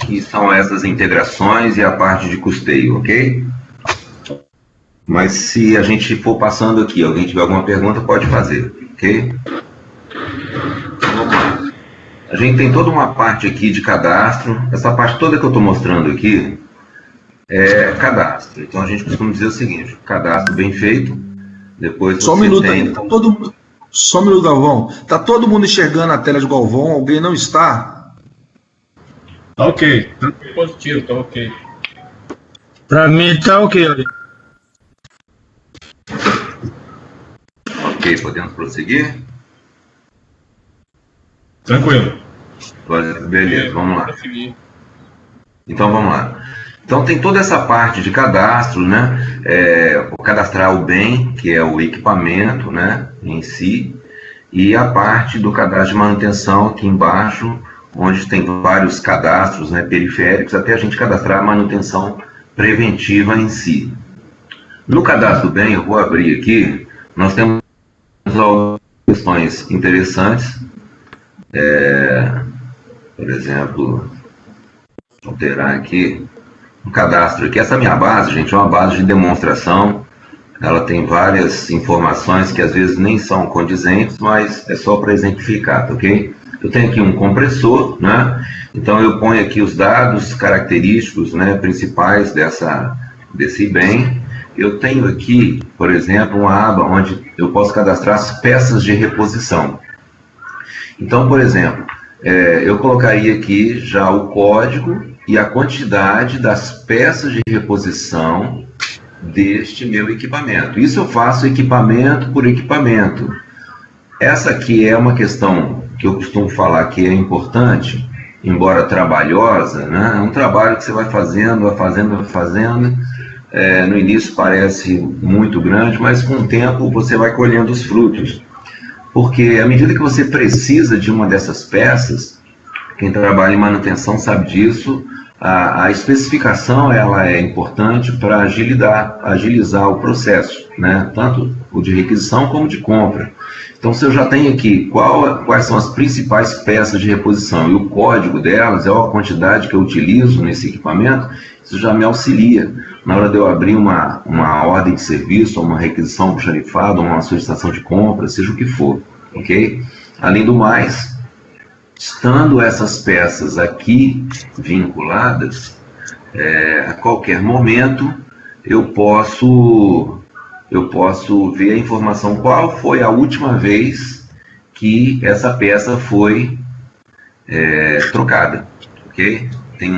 que são essas integrações e a parte de custeio, ok? Mas se a gente for passando aqui, alguém tiver alguma pergunta, pode fazer, ok? Então, vamos lá. A gente tem toda uma parte aqui de cadastro. Essa parte toda que eu estou mostrando aqui é cadastro. Então a gente costuma dizer o seguinte: cadastro bem feito. Depois só um minuto aí, só um minuto, Galvão. Tá todo mundo enxergando a tela de Galvão? Alguém não está? Tá ok, tá positivo, tá ok. Para mim tá ok, olha. Ok, podemos prosseguir? Tranquilo. Beleza, vamos lá. Então vamos lá. Então tem toda essa parte de cadastro, né? O cadastrar o bem, que é o equipamento, né, em si, e a parte do cadastro de manutenção aqui embaixo, onde tem vários cadastros, né, periféricos, até a gente cadastrar a manutenção preventiva em si. No cadastro do bem, eu vou abrir aqui, nós temos algumas questões interessantes. Por exemplo, alterar aqui um cadastro aqui. Essa minha base, gente, é uma base de demonstração. Ela tem várias informações que às vezes nem são condizentes, mas é só para exemplificar, tá ok? Eu tenho aqui um compressor, né? Então eu ponho aqui os dados característicos, né, principais desse bem. Eu tenho aqui, por exemplo, uma aba onde eu posso cadastrar as peças de reposição. Então, por exemplo, eu colocaria aqui já o código e a quantidade das peças de reposição deste meu equipamento. Isso eu faço equipamento por equipamento. Essa aqui é uma questão que eu costumo falar que é importante, embora trabalhosa, né? É um trabalho que você vai fazendo. No início parece muito grande, mas com o tempo você vai colhendo os frutos. Porque à medida que você precisa de uma dessas peças, quem trabalha em manutenção sabe disso, a especificação ela é importante para agilizar o processo, né? Tanto o de requisição como de compra. Então, se eu já tenho aqui quais são as principais peças de reposição e o código delas, é a quantidade que eu utilizo nesse equipamento, isso já me auxilia na hora de eu abrir uma ordem de serviço, ou uma requisição almoxarifada, ou uma solicitação de compra, seja o que for, ok? Além do mais, estando essas peças aqui vinculadas, a qualquer momento eu posso ver a informação qual foi a última vez que essa peça foi trocada, ok? Tem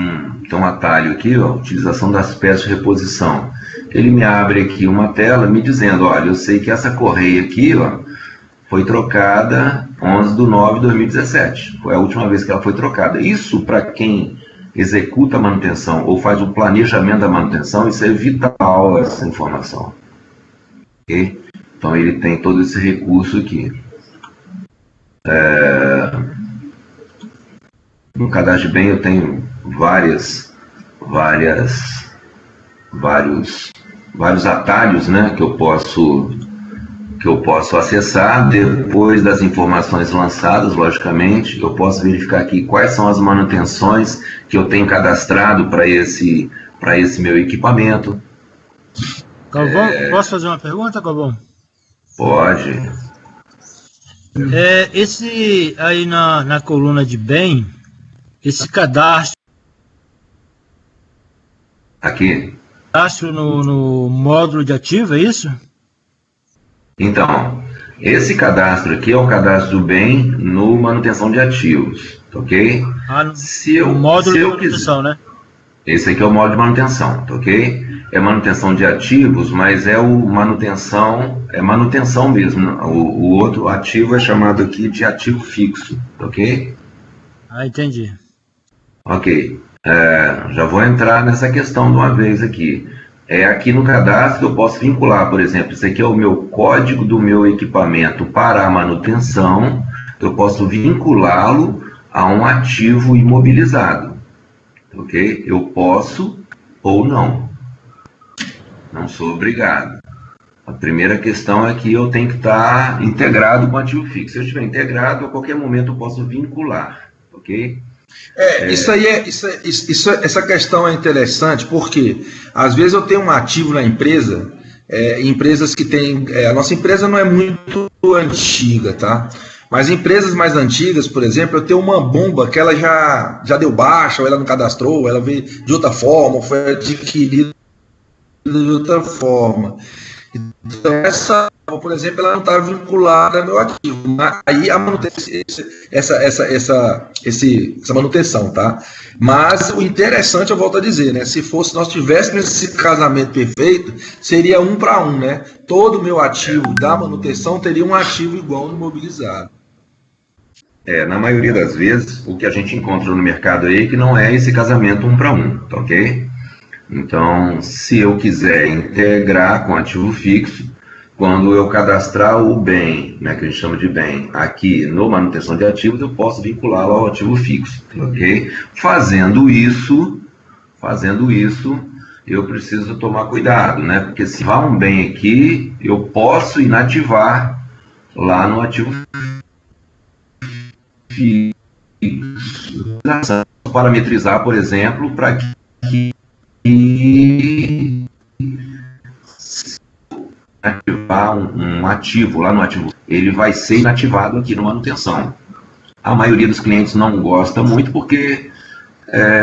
um atalho aqui, ó, utilização das peças de reposição. Ele me abre aqui uma tela me dizendo, olha, eu sei que essa correia aqui, ó, foi trocada 11/9/2017. Foi a última vez que ela foi trocada. Isso, para quem executa a manutenção ou faz o planejamento da manutenção, isso é vital, essa informação. Okay? Então, ele tem todo esse recurso aqui. No cadastro de bem, eu tenho vários atalhos, né, que eu posso acessar. Depois das informações lançadas, logicamente, eu posso verificar aqui quais são as manutenções que eu tenho cadastrado para esse meu equipamento. Galvão, posso fazer uma pergunta, Galvão? Pode. Esse aí na coluna de bem, esse cadastro aqui. Cadastro no módulo de ativo, é isso? Então, esse cadastro aqui é o cadastro do bem no manutenção de ativos, ok? No módulo de manutenção, né? Esse aqui é o módulo de manutenção, ok? É manutenção de ativos, mas é manutenção mesmo. O outro ativo é chamado aqui de ativo fixo, ok? Entendi. Ok. Já vou entrar nessa questão de uma vez aqui. Aqui no cadastro eu posso vincular, por exemplo, esse aqui é o meu código do meu equipamento para a manutenção, eu posso vinculá-lo a um ativo imobilizado, ok? Eu posso ou não sou obrigado. A primeira questão é que eu tenho que estar integrado com o ativo fixo. Se eu estiver integrado, a qualquer momento eu posso vincular, ok? Essa questão é interessante porque às vezes eu tenho um ativo na empresa, empresas que têm, a nossa empresa não é muito antiga, tá? Mas empresas mais antigas, por exemplo, eu tenho uma bomba que ela já deu baixa, ou ela não cadastrou, ou ela veio de outra forma, ou foi adquirida de outra forma. Então, essa, por exemplo, ela não está vinculada ao meu ativo. Mas aí a manutenção, essa manutenção, tá? Mas o interessante, eu volto a dizer, né? Se nós tivéssemos esse casamento perfeito, seria 1 para 1, né? Todo o meu ativo da manutenção teria um ativo igual no imobilizado. Na maioria das vezes, o que a gente encontra no mercado aí é que não é esse casamento 1 para 1, tá ok? Então, se eu quiser integrar com ativo fixo, quando eu cadastrar o bem, né, que a gente chama de bem, aqui no manutenção de ativos, eu posso vinculá-lo ao ativo fixo, ok? Fazendo isso, eu preciso tomar cuidado, né? Porque se vá um bem aqui, eu posso inativar lá no ativo fixo. Parametrizar, por exemplo, para que ativar um ativo lá no ativo, ele vai ser inativado aqui no manutenção. A maioria dos clientes não gosta muito porque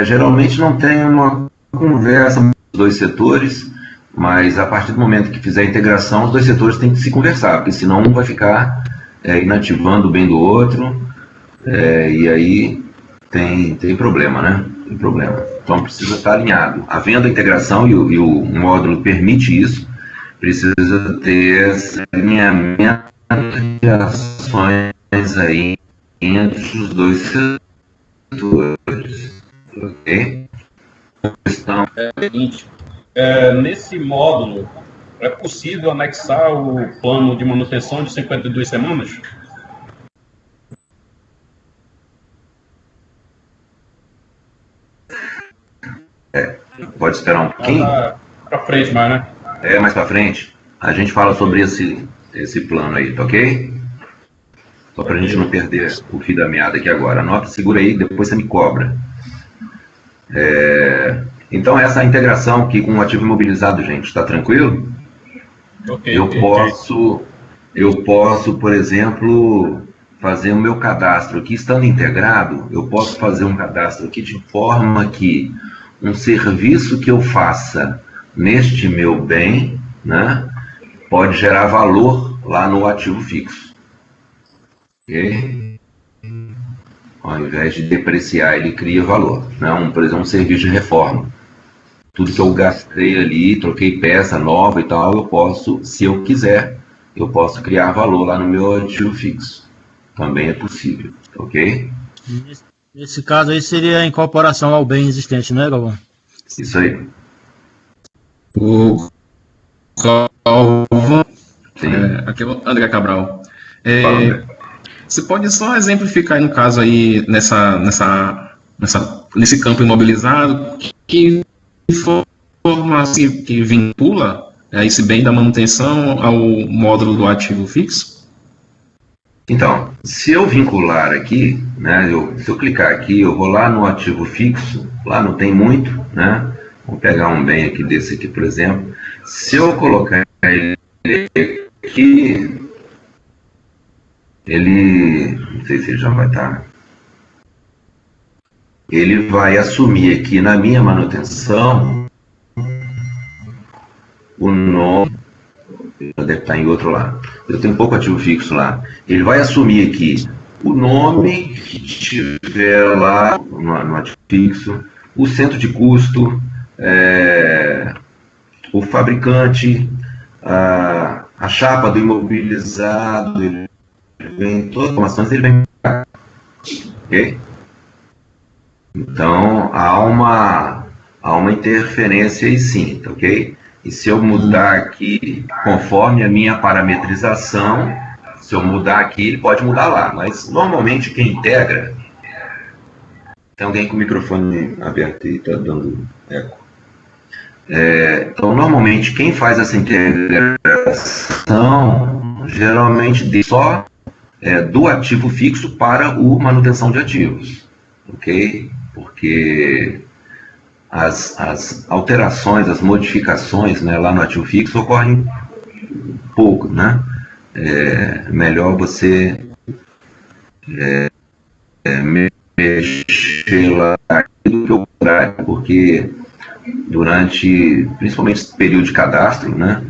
geralmente não tem uma conversa com os dois setores, mas a partir do momento que fizer a integração, os dois setores têm que se conversar, porque senão um vai ficar inativando o bem do outro, e aí tem problema, né? Tem problema. Então precisa estar alinhado. Havendo a integração e o módulo permite isso, precisa ter esse alinhamento de ações aí entre os dois setores. Ok? Então, seguinte, nesse módulo, é possível anexar o plano de manutenção de 52 semanas? Pode esperar um pouquinho? Para frente, mais, né? Mais para frente, a gente fala sobre esse plano aí, tá ok? Só para a gente não perder o fio da meada aqui agora. Anota, segura aí, depois você me cobra. Então, essa integração aqui com o ativo imobilizado, gente, está tranquilo? Okay, eu posso, por exemplo, fazer o meu cadastro aqui, estando integrado, eu posso fazer um cadastro aqui de forma que um serviço que eu faça neste meu bem, né, pode gerar valor lá no ativo fixo. Ok? Ao invés de depreciar, ele cria valor. Né? Por exemplo, um serviço de reforma. Tudo que eu gastei ali, troquei peça nova e tal, eu posso, se eu quiser, eu posso criar valor lá no meu ativo fixo. Também é possível, ok? Nesse caso aí seria a incorporação ao bem existente, né, Galvão? Isso aí. O Galvão, aqui é o André Cabral. Você pode só exemplificar aí, no caso aí, nesse campo imobilizado, que forma assim, que vincula esse bem da manutenção ao módulo do ativo fixo? Então, se eu vincular aqui, né, se eu clicar aqui, eu vou lá no ativo fixo, lá não tem muito, né? Vou pegar um bem aqui desse aqui, por exemplo. Se eu colocar ele aqui, não sei se ele já vai estar. Ele vai assumir aqui na minha manutenção o nome. Deve estar em outro lá. Eu tenho um pouco ativo fixo lá. Ele vai assumir aqui o nome que tiver lá no ativo fixo, o centro de custo, o fabricante, a chapa do imobilizado, ele vem todas as informações, ele vem. Ok? Então há uma interferência aí sim, tá ok? E se eu mudar aqui, conforme a minha parametrização, se eu mudar aqui, ele pode mudar lá. Mas, normalmente, quem integra... Tem alguém com o microfone aberto e está dando eco. Então, normalmente, quem faz essa integração, geralmente, só do ativo fixo para o manutenção de ativos. ok? Porque as alterações, as modificações, né, lá no ativo fixo ocorrem pouco, né? É melhor você mexer lá do que o contrário, porque durante, principalmente esse período de cadastro, né,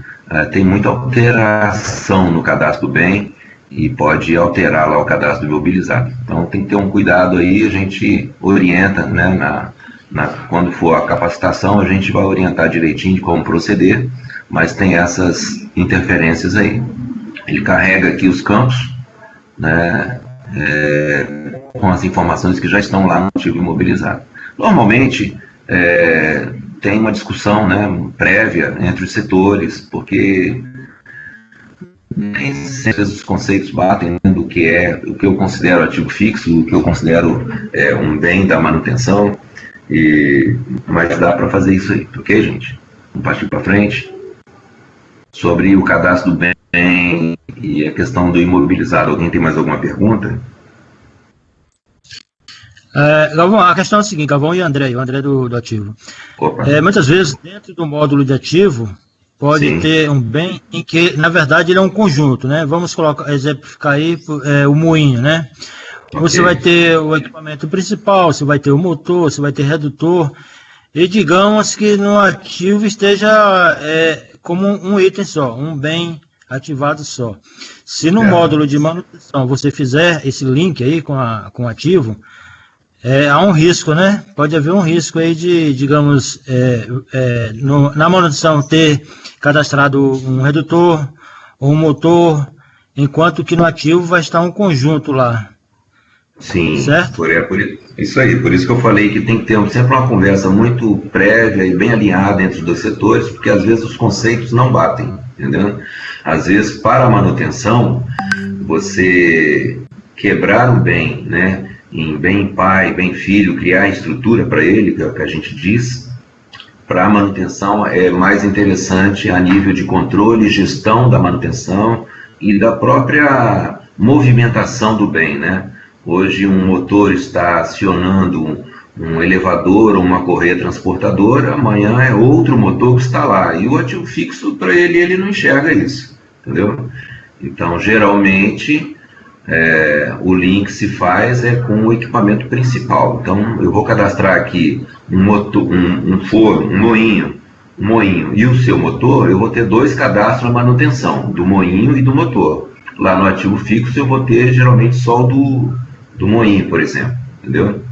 tem muita alteração no cadastro do bem e pode alterar lá o cadastro do imobilizado. Então tem que ter um cuidado aí, a gente orienta, né, quando for a capacitação, a gente vai orientar direitinho de como proceder, mas tem essas interferências aí. Ele carrega aqui os campos, né, com as informações que já estão lá no ativo imobilizado. Normalmente, tem uma discussão, né, prévia entre os setores, porque nem sempre os conceitos batem, né, do que é o que eu considero ativo fixo, o que eu considero um bem da manutenção, mas dá para fazer isso aí, ok, gente? Vamos partir para frente. Sobre o cadastro do bem e a questão do imobilizado, alguém tem mais alguma pergunta? Galvão, a questão é a seguinte, Galvão e o André do ativo. Muitas vezes, dentro do módulo de ativo, pode Sim. ter um bem em que, na verdade, ele é um conjunto, né? Vamos exemplificar aí o moinho, né? Okay. Você vai ter o equipamento principal, você vai ter o motor, você vai ter redutor, e digamos que no ativo esteja como um item só, um bem ativado só. Se no módulo de manutenção você fizer esse link aí com o ativo, há um risco, né? Pode haver um risco aí de, digamos, na manutenção ter cadastrado um redutor ou um motor, enquanto que no ativo vai estar um conjunto lá. Sim, certo? Isso aí, por isso que eu falei que tem que ter sempre uma conversa muito prévia e bem alinhada entre os dois setores, porque às vezes os conceitos não batem, entendeu? Às vezes, para a manutenção, você quebrar um bem, né, em bem pai, bem filho, criar estrutura para ele, que é o que a gente diz, para a manutenção é mais interessante a nível de controle, gestão da manutenção e da própria movimentação do bem, né? Hoje um motor está acionando um elevador ou uma correia transportadora, amanhã é outro motor que está lá, e o ativo fixo, para ele não enxerga isso, entendeu? Então, geralmente, o link se faz com o equipamento principal. Então, eu vou cadastrar aqui um motor, um forno, um moinho e o seu motor, eu vou ter dois cadastros na manutenção, do moinho e do motor. Lá no ativo fixo eu vou ter geralmente só o do moinho, por exemplo, entendeu?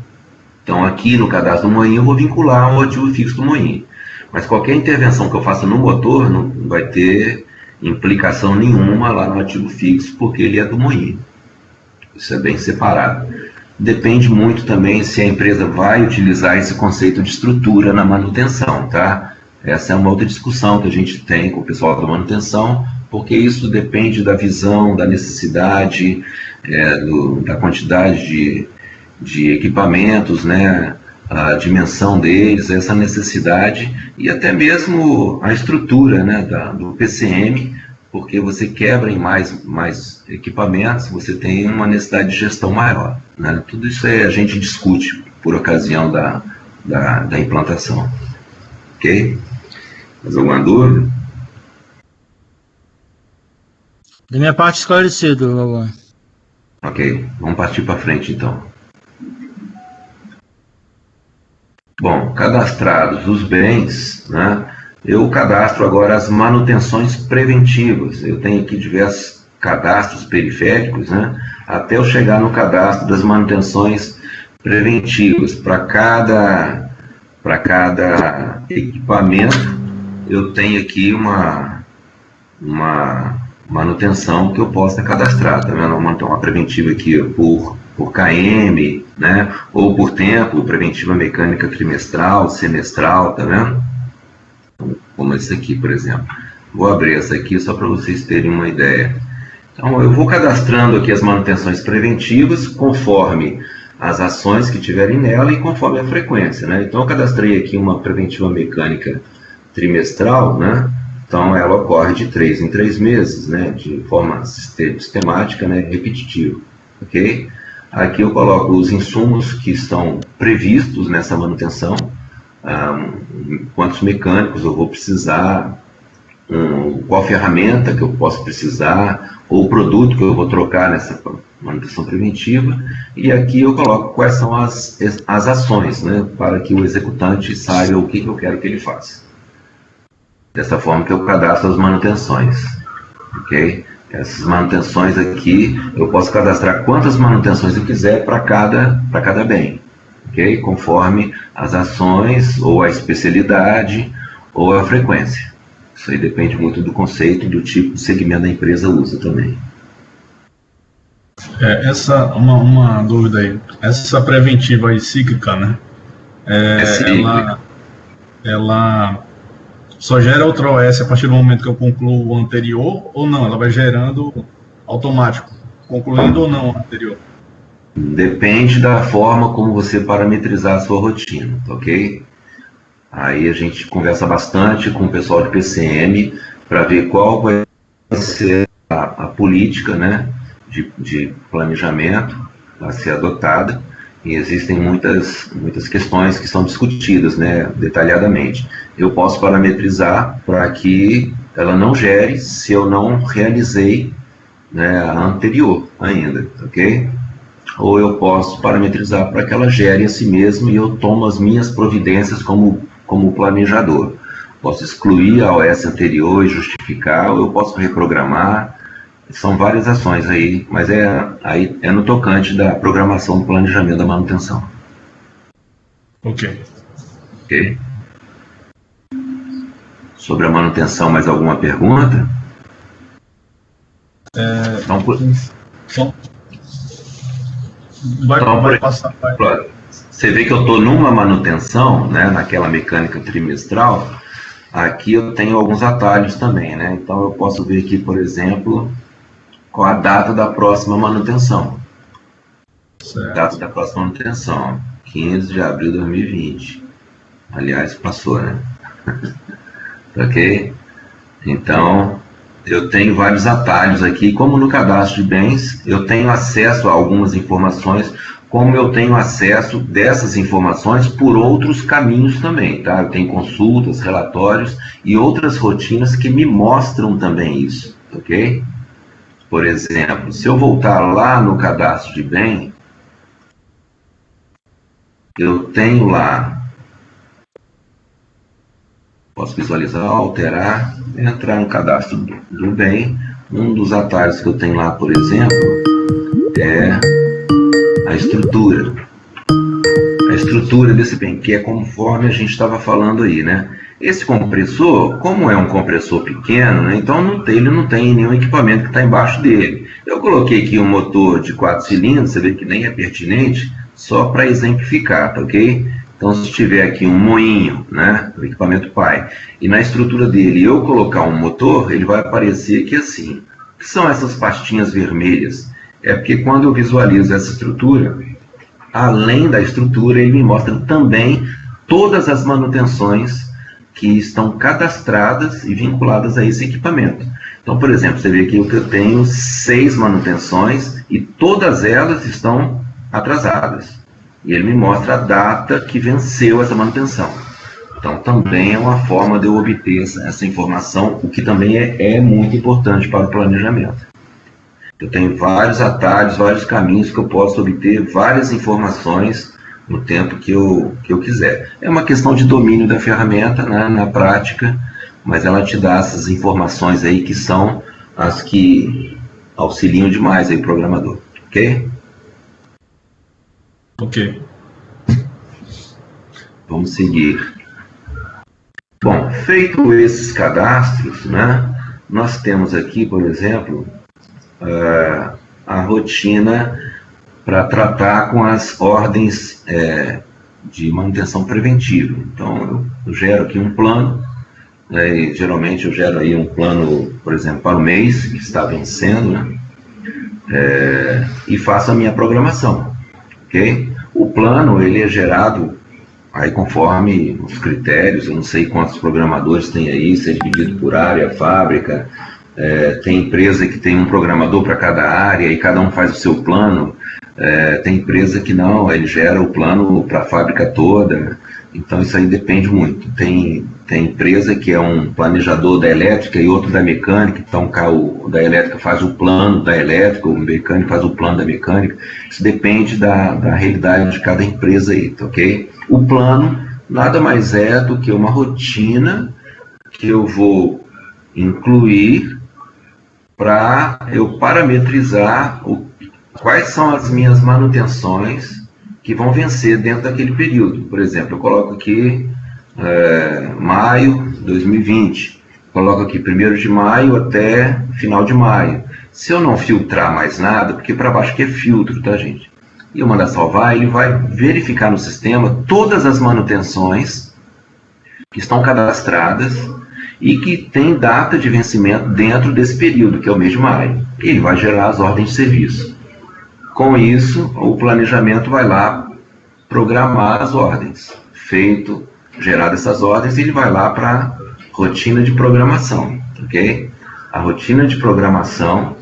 Então, aqui no cadastro do moinho eu vou vincular o ativo fixo do moinho. Mas qualquer intervenção que eu faça no motor não vai ter implicação nenhuma lá no ativo fixo, porque ele é do moinho. Isso é bem separado. Depende muito também se a empresa vai utilizar esse conceito de estrutura na manutenção, tá? Essa é uma outra discussão que a gente tem com o pessoal da manutenção, porque isso depende da visão, da necessidade, da quantidade de equipamentos, né? A dimensão deles, essa necessidade e até mesmo a estrutura, né, do PCM, porque você quebra em mais equipamentos, você tem uma necessidade de gestão maior, né? Tudo isso a gente discute por ocasião da implantação. Ok? Mais alguma dúvida? Da minha parte, esclarecido, Galvão. Ok, vamos partir para frente então. Bom, cadastrados os bens, né? Eu cadastro agora as manutenções preventivas. Eu tenho aqui diversos cadastros periféricos, né? Até eu chegar no cadastro das manutenções preventivas. Para cada equipamento, eu tenho aqui uma manutenção que eu possa cadastrar. Tá vendo? Uma preventiva aqui por KM, né? Ou por tempo, preventiva mecânica trimestral, semestral, tá vendo? Como esse aqui, por exemplo. Vou abrir essa aqui só para vocês terem uma ideia. Então, eu vou cadastrando aqui as manutenções preventivas conforme as ações que tiverem nela e conforme a frequência, né? Então, eu cadastrei aqui uma preventiva mecânica trimestral, né? Então, ela ocorre de 3 em 3 meses, né? De forma sistemática, né? Repetitiva, ok? Aqui eu coloco os insumos que estão previstos nessa manutenção, quantos mecânicos eu vou precisar, qual ferramenta que eu posso precisar, ou o produto que eu vou trocar nessa manutenção preventiva, e aqui eu coloco quais são as ações, né, para que o executante saiba o que eu quero que ele faça. Dessa forma que eu cadastro as manutenções, ok? Essas manutenções aqui, eu posso cadastrar quantas manutenções eu quiser para cada bem, ok? Conforme as ações, ou a especialidade, ou a frequência. Isso aí depende muito do conceito, do tipo de segmento da empresa usa também. Uma dúvida aí. Essa preventiva aí, cíclica, né? Cíclica. Ela só gera outra OS a partir do momento que eu concluo o anterior, ou não? Ela vai gerando automático, concluindo ou não o anterior? Depende da forma como você parametrizar a sua rotina, ok? Aí a gente conversa bastante com o pessoal de PCM para ver qual vai ser a política, né, de planejamento a ser adotada, e existem muitas questões que são discutidas, né, detalhadamente. Eu posso parametrizar para que ela não gere se eu não realizei, né, a anterior ainda, ok? Ou eu posso parametrizar para que ela gere a si mesma e eu tomo as minhas providências como planejador. Posso excluir a OS anterior e justificar, ou eu posso reprogramar. São várias ações aí, mas é no tocante da programação do planejamento da manutenção. Ok. Sobre a manutenção, mais alguma pergunta? Vai passar. Você vê que eu estou numa manutenção, né, naquela mecânica trimestral. Aqui eu tenho alguns atalhos também, né? Então eu posso ver aqui, por exemplo, qual a data da próxima manutenção. Certo. Data da próxima manutenção, 15 de abril de 2020. Aliás, passou, né? Ok? Então, eu tenho vários atalhos aqui. Como no cadastro de bens, eu tenho acesso a algumas informações, como eu tenho acesso dessas informações por outros caminhos também, tá? Eu tenho consultas, relatórios e outras rotinas que me mostram também isso, ok? Por exemplo, se eu voltar lá no cadastro de bem, eu tenho lá, posso visualizar, alterar, entrar no cadastro do bem. Um dos atalhos que eu tenho lá, por exemplo, é a estrutura desse bem, que é conforme a gente estava falando aí, né? Esse compressor, como é um compressor pequeno, né, então ele não tem nenhum equipamento que está embaixo dele. Eu coloquei aqui um motor de 4 cilindros, você vê que nem é pertinente, só para exemplificar, tá ok? Então, se tiver aqui um moinho, né, o equipamento pai, e na estrutura dele eu colocar um motor, ele vai aparecer aqui assim. O que são essas pastinhas vermelhas? É porque quando eu visualizo essa estrutura, além da estrutura, ele me mostra também todas as manutenções que estão cadastradas e vinculadas a esse equipamento. Então, por exemplo, você vê aqui que eu tenho 6 manutenções e todas elas estão atrasadas. E ele me mostra a data que venceu essa manutenção. Então, também é uma forma de eu obter essa informação, o que também é muito importante para o planejamento. Eu tenho vários atalhos, vários caminhos que eu posso obter várias informações no tempo que eu quiser. É uma questão de domínio da ferramenta, né, na prática, mas ela te dá essas informações aí que são as que auxiliam demais aí o programador, ok? Ok. Vamos seguir. Bom, feito esses cadastros, né, nós temos aqui, por exemplo, a rotina para tratar com as ordens de manutenção preventiva. Então, eu gero aqui um plano, e geralmente eu gero aí um plano, por exemplo, para o mês que está vencendo, né, e faço a minha programação, ok? O plano, ele é gerado aí conforme os critérios, eu não sei quantos programadores tem aí, se é dividido por área, fábrica. Tem empresa que tem um programador para cada área e cada um faz o seu plano. Tem empresa que não, ele gera o plano para a fábrica toda, então isso aí depende muito. Tem empresa que é um planejador da elétrica e outro da mecânica, então o da elétrica faz o plano da elétrica, o mecânico faz o plano da mecânica, isso depende da realidade de cada empresa aí, tá, ok? O plano nada mais é do que uma rotina que eu vou incluir para eu parametrizar quais são as minhas manutenções que vão vencer dentro daquele período. Por exemplo, eu coloco aqui maio de 2020, coloco aqui 1º de maio até final de maio. Se eu não filtrar mais nada, porque para baixo aqui é filtro, tá, gente? E eu mandar salvar, ele vai verificar no sistema todas as manutenções que estão cadastradas e que tem data de vencimento dentro desse período, que é o mês de maio. Ele vai gerar as ordens de serviço. Com isso, o planejamento vai lá programar as ordens. Geradas essas ordens, ele vai lá para a rotina de programação, ok? A rotina de programação,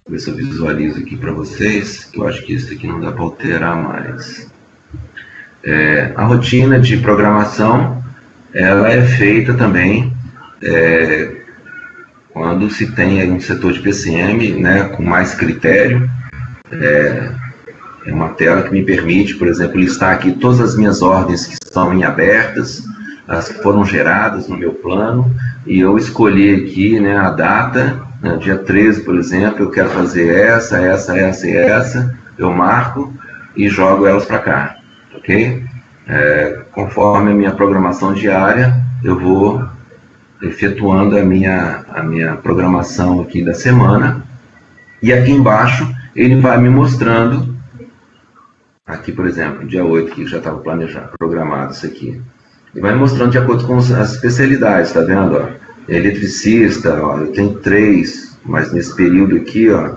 vou ver se eu visualizo aqui para vocês, que eu acho que isso aqui não dá para alterar mais. A rotina de programação, ela é feita também quando se tem aí um setor de PCM, né, com mais critério. É uma tela que me permite, por exemplo, listar aqui todas as minhas ordens que estão em abertas, as que foram geradas no meu plano, e eu escolhi aqui, né, a data, né, dia 13, por exemplo, eu quero fazer essa, eu marco e jogo elas para cá, ok? Conforme a minha programação diária, eu vou efetuando a minha programação aqui da semana, e aqui embaixo ele vai me mostrando, aqui por exemplo, dia 8, que já estava programado isso aqui, ele vai me mostrando de acordo com as especialidades, tá vendo? Ó? Eletricista, ó, eu tenho 3, mas nesse período aqui, ó,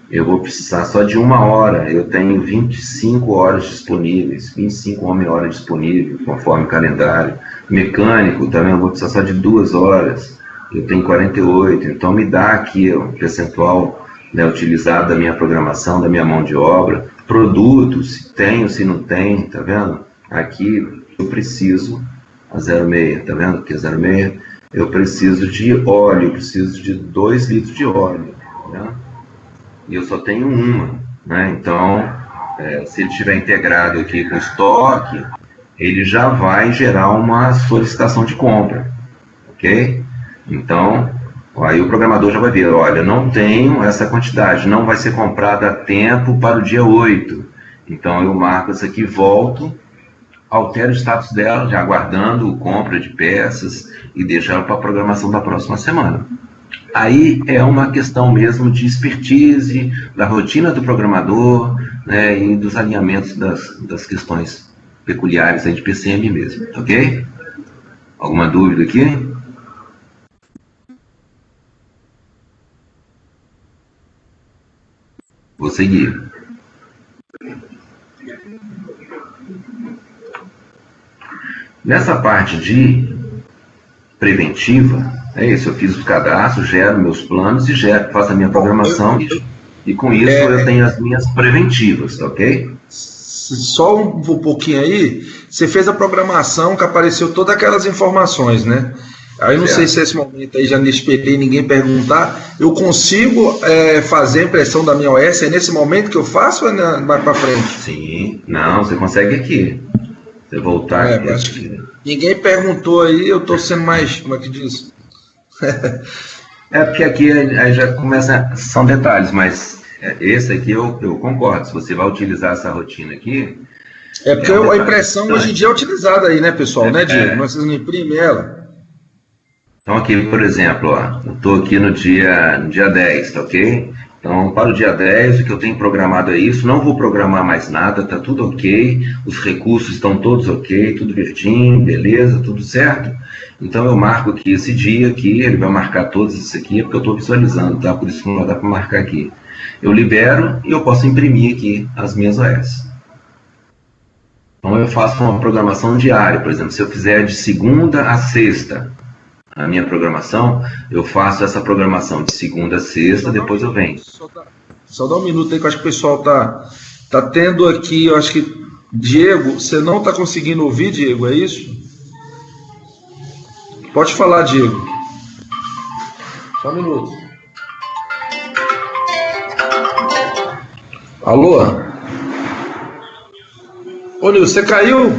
eu vou precisar só de 1 hora, eu tenho 25 horas disponíveis, 25 horas disponíveis, conforme o calendário. Mecânico, também eu vou precisar só de 2 horas, eu tenho 48, então me dá aqui o percentual, né, utilizado da minha programação, da minha mão de obra. Produtos, se tenho, se não tem, tá vendo? Aqui eu preciso, a 0,6, tá vendo? Aqui é 0,6, eu preciso de óleo, preciso de 2 litros de óleo, né? E eu só tenho uma, né? Então, se ele estiver integrado aqui com estoque, ele já vai gerar uma solicitação de compra, ok? Então, aí o programador já vai ver, olha, não tenho essa quantidade, não vai ser comprada a tempo para o dia 8. Então, eu marco isso aqui, volto, altero o status dela, já aguardando compra de peças e deixo ela para a programação da próxima semana. Aí é uma questão mesmo de expertise, da rotina do programador, né, e dos alinhamentos das questões peculiares aí de PCM mesmo, ok? Alguma dúvida aqui? Vou seguir. Nessa parte de preventiva, é isso, eu fiz os cadastros, gero meus planos e faço a minha programação e com isso eu tenho as minhas preventivas, ok? Só um pouquinho aí, você fez a programação que apareceu todas aquelas informações, né? Aí eu não sei se esse momento aí já não esperei ninguém perguntar, eu consigo fazer a impressão da minha OS, é nesse momento que eu faço ou vai para frente? Sim, não, você consegue aqui. Você voltar aqui. Acho que ninguém perguntou aí, eu estou sendo mais, como é que diz? Porque aqui aí já começa, são detalhes, mas esse aqui eu concordo, se você vai utilizar essa rotina aqui... porque a impressão hoje em dia é utilizada aí, né, pessoal, né, Diego? Mas vocês não imprimem ela. Então aqui, por exemplo, ó, eu estou aqui no dia 10, tá ok? Então, para o dia 10, o que eu tenho programado é isso, não vou programar mais nada, tá tudo ok, os recursos estão todos ok, tudo verdinho, beleza, tudo certo? Então eu marco aqui esse dia aqui, ele vai marcar todos isso aqui, porque eu estou visualizando, tá? Por isso não dá para marcar aqui. Eu libero e eu posso imprimir aqui as minhas OS. Então eu faço uma programação diária, por exemplo, se eu fizer de segunda a sexta, a minha programação, eu faço essa programação de segunda a sexta, depois eu venho. Só dá um minuto aí que eu acho que o pessoal tá tendo aqui, eu acho que... Diego, você não está conseguindo ouvir, Diego, é isso? Pode falar, Diego. Só um minuto. Alô? Ô, Nilson, você caiu?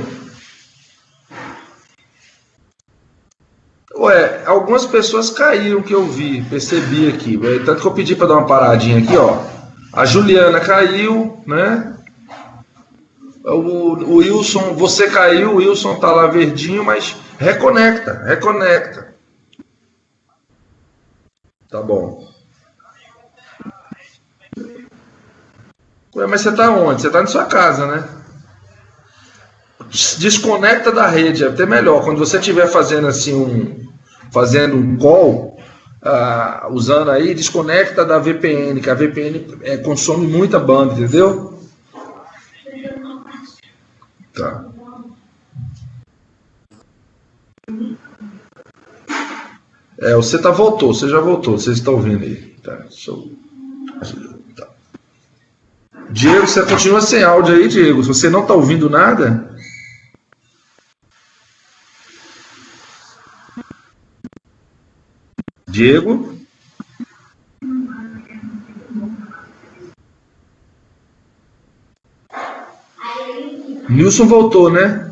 Ué, algumas pessoas caíram que eu vi, percebi aqui. Tanto que eu pedi para dar uma paradinha aqui, ó. A Juliana caiu, né? O Wilson, você caiu, o Wilson tá lá verdinho, mas reconecta. Tá bom. Ué, mas você tá onde? Você tá na sua casa, né? Desconecta da rede, é até melhor. Quando você estiver fazendo assim fazendo um call, usando aí, desconecta da VPN, que a VPN consome muita banda, entendeu? Tá. Você já voltou, vocês estão ouvindo aí. Tá. Tá. Diego, você continua sem áudio aí, Diego? Se você não está ouvindo nada... Diego? Nilson voltou, né?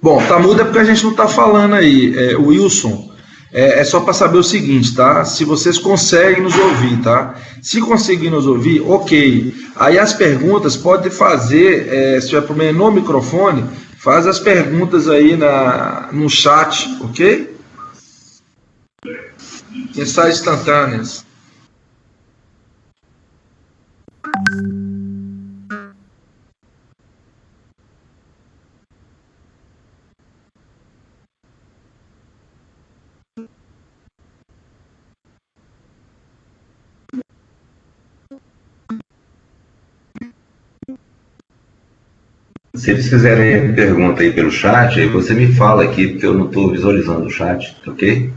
Bom, tá mudo é porque a gente não tá falando aí, Wilson. É só para saber o seguinte, tá? Se vocês conseguem nos ouvir, tá? Se conseguir nos ouvir, ok. Aí as perguntas pode fazer, se tiver problema no microfone, faz as perguntas aí no chat, ok? Mensagens instantâneas. Se eles fizerem pergunta aí pelo chat, aí você me fala aqui, porque eu não estou visualizando o chat, ok?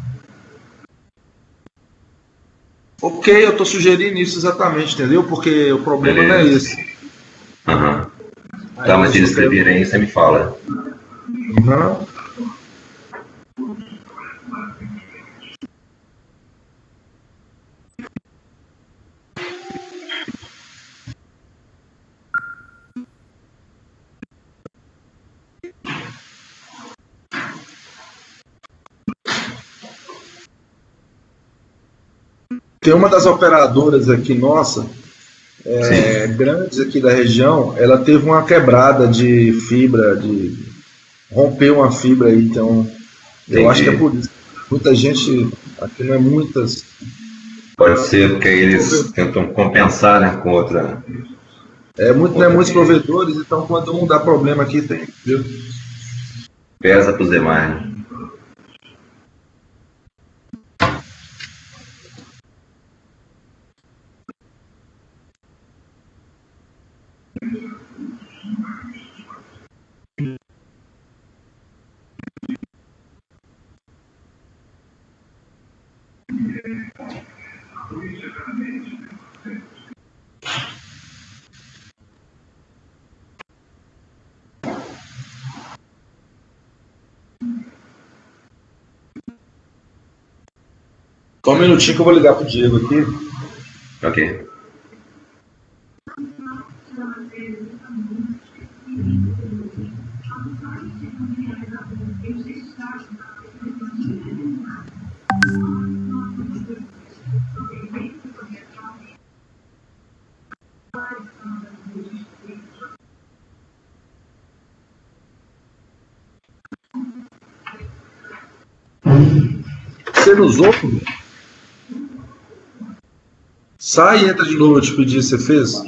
Ok, eu estou sugerindo isso exatamente, entendeu? Porque o problema não é esse. Aham. Tá, mas se eles escreverem aí, você me fala. Uhum. Tem uma das operadoras aqui, nossa, grandes aqui da região, ela teve uma quebrada de fibra, rompeu uma fibra aí, então eu acho que é por isso. Muita gente, aqui não é muitas. Pode ser, porque aí eles tentam compensar, né, com outra. Não é muitos provedores, então quando um dá problema aqui, tem, viu? Pesa para os demais, né? Só um minutinho que eu vou ligar pro Diego aqui. Ok. Você não usou? Sai e entra de novo, eu te pedi, você fez?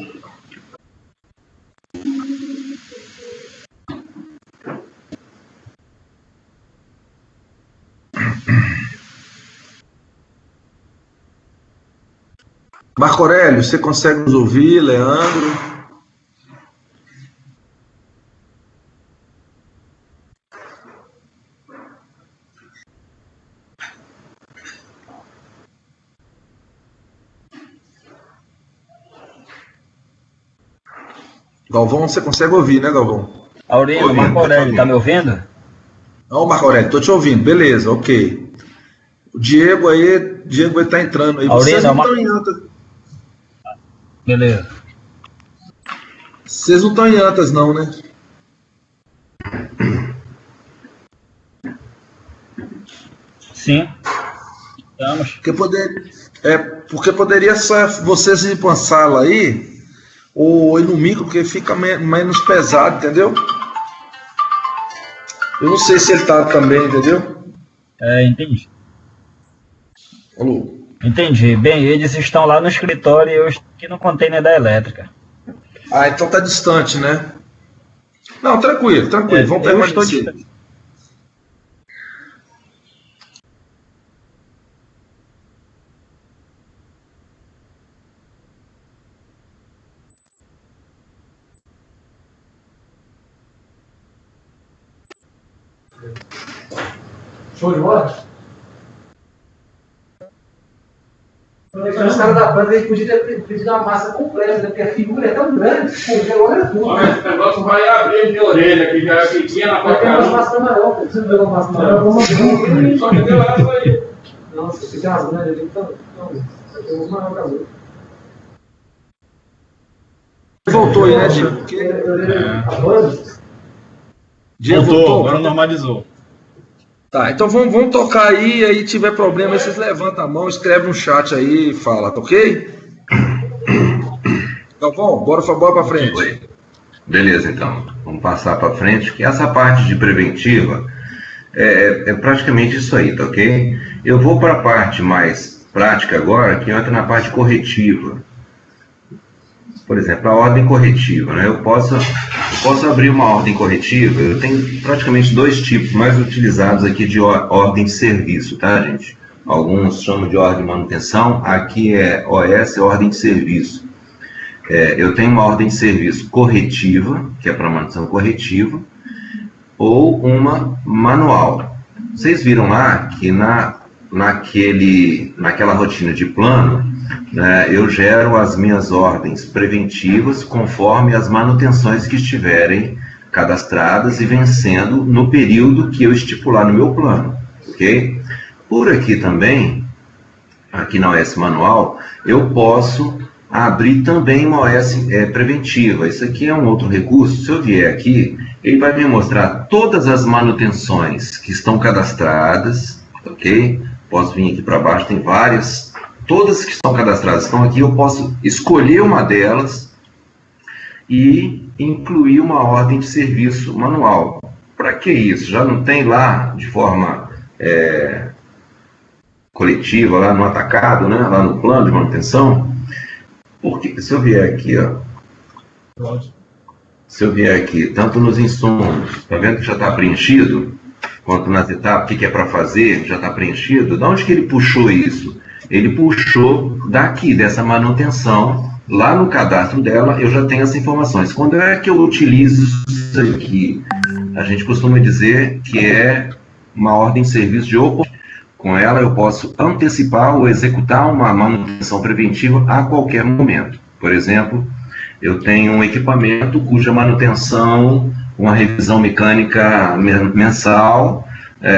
Marco Aurélio, você consegue nos ouvir? Leandro? Galvão, você consegue ouvir, né, Galvão? Aurélio, Marco Aurélio, tá me ouvindo? Não, Marco Aurélio, tô te ouvindo, beleza, ok. O Diego aí tá entrando aí. Aurélio, Vocês não estão em Antas. Beleza. Vocês não estão em Antas, não, né? Sim. Estamos. Porque poderia só vocês ir para uma sala aí, ou ir no micro, porque fica menos pesado, entendeu? Eu não sei se ele tá também, entendeu? Entendi. Alô? Entendi. Bem, eles estão lá no escritório e eu estou aqui no container da elétrica. Ah, então tá distante, né? Não, tranquilo. Vamos permanecer. Show de bola? Os caras da banda aí podiam ter pedido uma massa completa, porque a figura é tão grande, pô, o relógio é tudo. Mas esse negócio vai abrir de orelha, que já é pequena pra caramba. Tem umas massas maior, você não pegou uma massa maior? Só que deu essa aí. Nossa, você tem umas grandes ali, então. Tem umas maior pra outra. Voltou aí, né, Diego? Voltou, agora normalizou. Tá, então vamos tocar aí tiver problema, aí vocês levantam a mão, escreve no chat aí e fala, tá ok? Então, bora pra frente. Beleza, então. Vamos passar para frente, que essa parte de preventiva é praticamente isso aí, tá ok? Eu vou para a parte mais prática agora, que entra na parte corretiva. Por exemplo, a ordem corretiva, né? Eu posso abrir uma ordem corretiva. Eu tenho praticamente dois tipos mais utilizados aqui de ordem de serviço, tá, gente? Alguns chamam de ordem de manutenção, aqui é OS, ordem de serviço. Eu tenho uma ordem de serviço corretiva, que é para manutenção corretiva, ou uma manual. Vocês viram lá que naquela rotina de plano, eu gero as minhas ordens preventivas conforme as manutenções que estiverem cadastradas e vencendo no período que eu estipular no meu plano, ok? Por aqui também, aqui na OS manual, eu posso abrir também uma OS preventiva. Isso aqui é um outro recurso. Se eu vier aqui, ele vai me mostrar todas as manutenções que estão cadastradas, ok? Posso vir aqui para baixo, tem várias. Todas que estão cadastradas estão aqui, eu posso escolher uma delas e incluir uma ordem de serviço manual. Para que isso? Já não tem lá de forma coletiva, lá no atacado, né? Lá no plano de manutenção? Porque se eu vier aqui, ó, se eu vier aqui, tanto nos insumos, tá vendo que já está preenchido? Quanto nas etapas, o que é para fazer, já está preenchido. De onde que ele puxou isso? Ele puxou daqui, dessa manutenção, lá no cadastro dela, eu já tenho essas informações. Quando é que eu utilizo isso aqui? A gente costuma dizer que é uma ordem de serviço de oportunidade. Com ela eu posso antecipar ou executar uma manutenção preventiva a qualquer momento. Por exemplo, eu tenho um equipamento cuja manutenção, uma revisão mecânica mensal,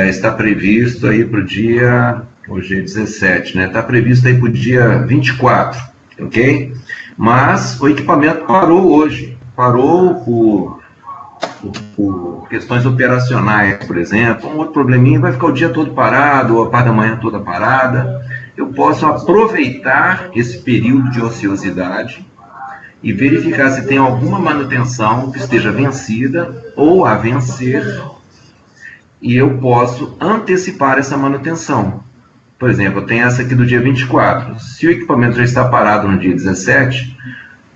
está previsto aí para o dia... Hoje é 17, né? Está previsto aí para o dia 24. ok? Mas o equipamento parou hoje, parou por questões operacionais, por exemplo. Um outro probleminha vai ficar o dia todo parado, ou a parte da manhã toda parada. Eu posso aproveitar esse período de ociosidade e verificar se tem alguma manutenção que esteja vencida ou a vencer, e eu posso antecipar essa manutenção. Por exemplo, eu tenho essa aqui do dia 24. Se o equipamento já está parado no dia 17,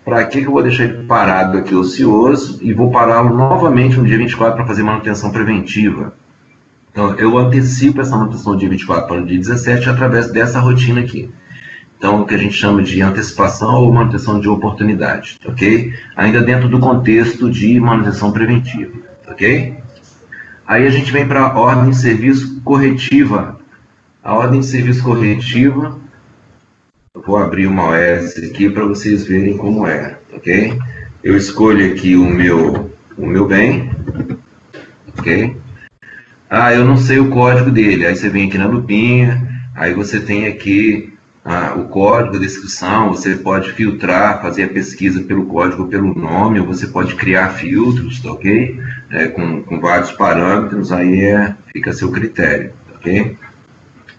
para que eu vou deixar ele parado aqui ocioso e vou pará-lo novamente no dia 24 para fazer manutenção preventiva? Então, eu antecipo essa manutenção do dia 24 para o dia 17 através dessa rotina aqui. Então, o que a gente chama de antecipação ou manutenção de oportunidade, ok? Ainda dentro do contexto de manutenção preventiva, ok? Aí a gente vem para a ordem de serviço corretiva. A ordem de serviço corretiva, eu vou abrir uma OS aqui para vocês verem como é, ok? Eu escolho aqui o meu bem, ok? Ah, eu não sei o código dele. Aí você vem aqui na lupinha, aí você tem aqui o código, a descrição, você pode filtrar, fazer a pesquisa pelo código ou pelo nome, ou você pode criar filtros, tá, ok? Com vários parâmetros, aí fica a seu critério, ok?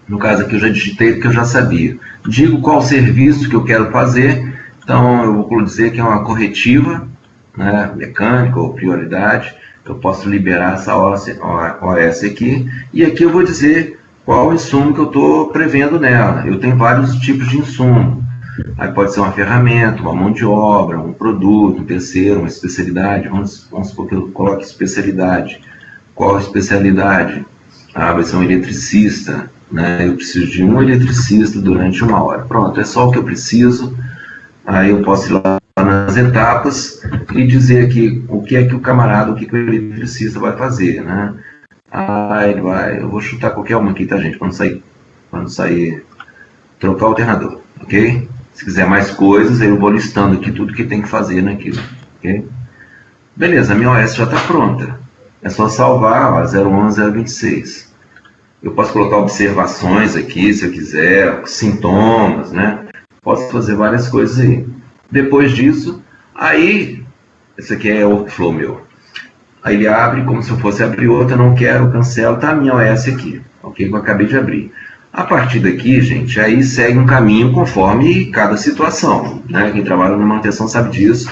No caso aqui eu já digitei porque eu já sabia. Digo qual serviço que eu quero fazer, então eu vou dizer que é uma corretiva, né, mecânica ou prioridade. Eu posso liberar essa OS aqui, e aqui eu vou dizer qual o insumo que eu estou prevendo nela. Eu tenho vários tipos de insumo. Aí pode ser uma ferramenta, uma mão de obra, um produto, um terceiro, uma especialidade. Vamos supor que eu coloque especialidade. Qual a especialidade? Ah, vai ser um eletricista, né? Eu preciso de um eletricista durante 1 hora. Pronto, é só o que eu preciso. Aí eu posso ir lá nas etapas e dizer aqui o que é que o camarada, o que o eletricista vai fazer, né? Ah, ele vai, eu vou chutar qualquer uma aqui, tá, gente? Quando sair, trocar o alternador, ok? Se quiser mais coisas, eu vou listando aqui tudo que tem que fazer naquilo, ok? Beleza, a minha OS já está pronta. É só salvar, ó, 011, 026. Eu posso colocar observações aqui, se eu quiser, sintomas, né? Posso fazer várias coisas aí. Depois disso, aí, esse aqui é o workflow meu. Aí ele abre como se eu fosse abrir outra, não quero, cancelo, tá a minha OS aqui, ok? Que eu acabei de abrir. A partir daqui, gente, aí segue um caminho conforme cada situação, né? Quem trabalha na manutenção sabe disso.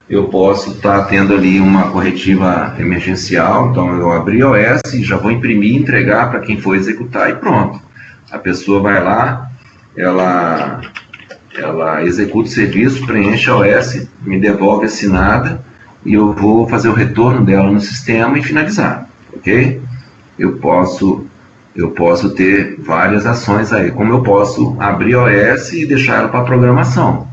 Eu posso estar tendo ali uma corretiva emergencial, então eu abri a OS e já vou imprimir e entregar para quem for executar e pronto. A pessoa vai lá, ela executa o serviço, preenche a OS, me devolve assinada, e eu vou fazer o retorno dela no sistema e finalizar, ok? Eu posso ter várias ações aí, como eu posso abrir a OS e deixar ela para programação,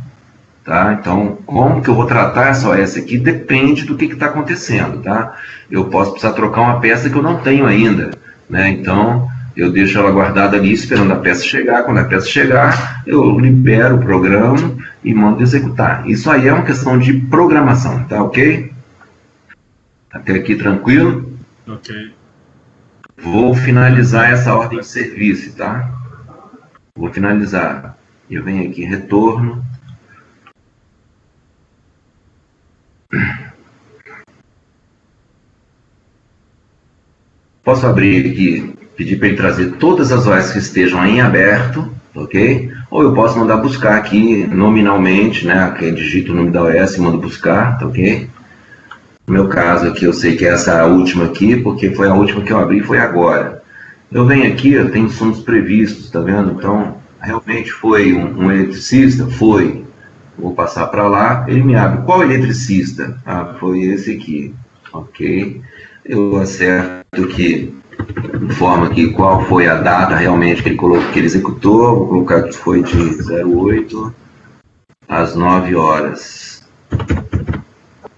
tá? Então, como que eu vou tratar essa OS aqui depende do que está acontecendo, tá? Eu posso precisar trocar uma peça que eu não tenho ainda, né? Então, eu deixo ela guardada ali esperando a peça chegar. Quando a peça chegar, eu libero o programa e mando executar. Isso aí é uma questão de programação, tá ok? Até aqui tranquilo? Ok. Vou finalizar essa ordem de serviço, tá? Vou finalizar. Eu venho aqui, retorno. Posso abrir aqui, pedir para ele trazer todas as OS que estejam em aberto, ok? Ou eu posso mandar buscar aqui nominalmente, né? Que digito o nome da OS e mando buscar, tá ok? No meu caso aqui, eu sei que essa é a última aqui, porque foi a última que eu abri, foi agora. Eu venho aqui, eu tenho insumos previstos, tá vendo? Então, realmente foi um eletricista? Foi. Vou passar para lá, ele me abre. Qual eletricista? Ah, foi esse aqui, ok? Eu acerto aqui, informo aqui qual foi a data realmente que ele colocou, que ele executou. Vou colocar que foi de 08 às 9 horas.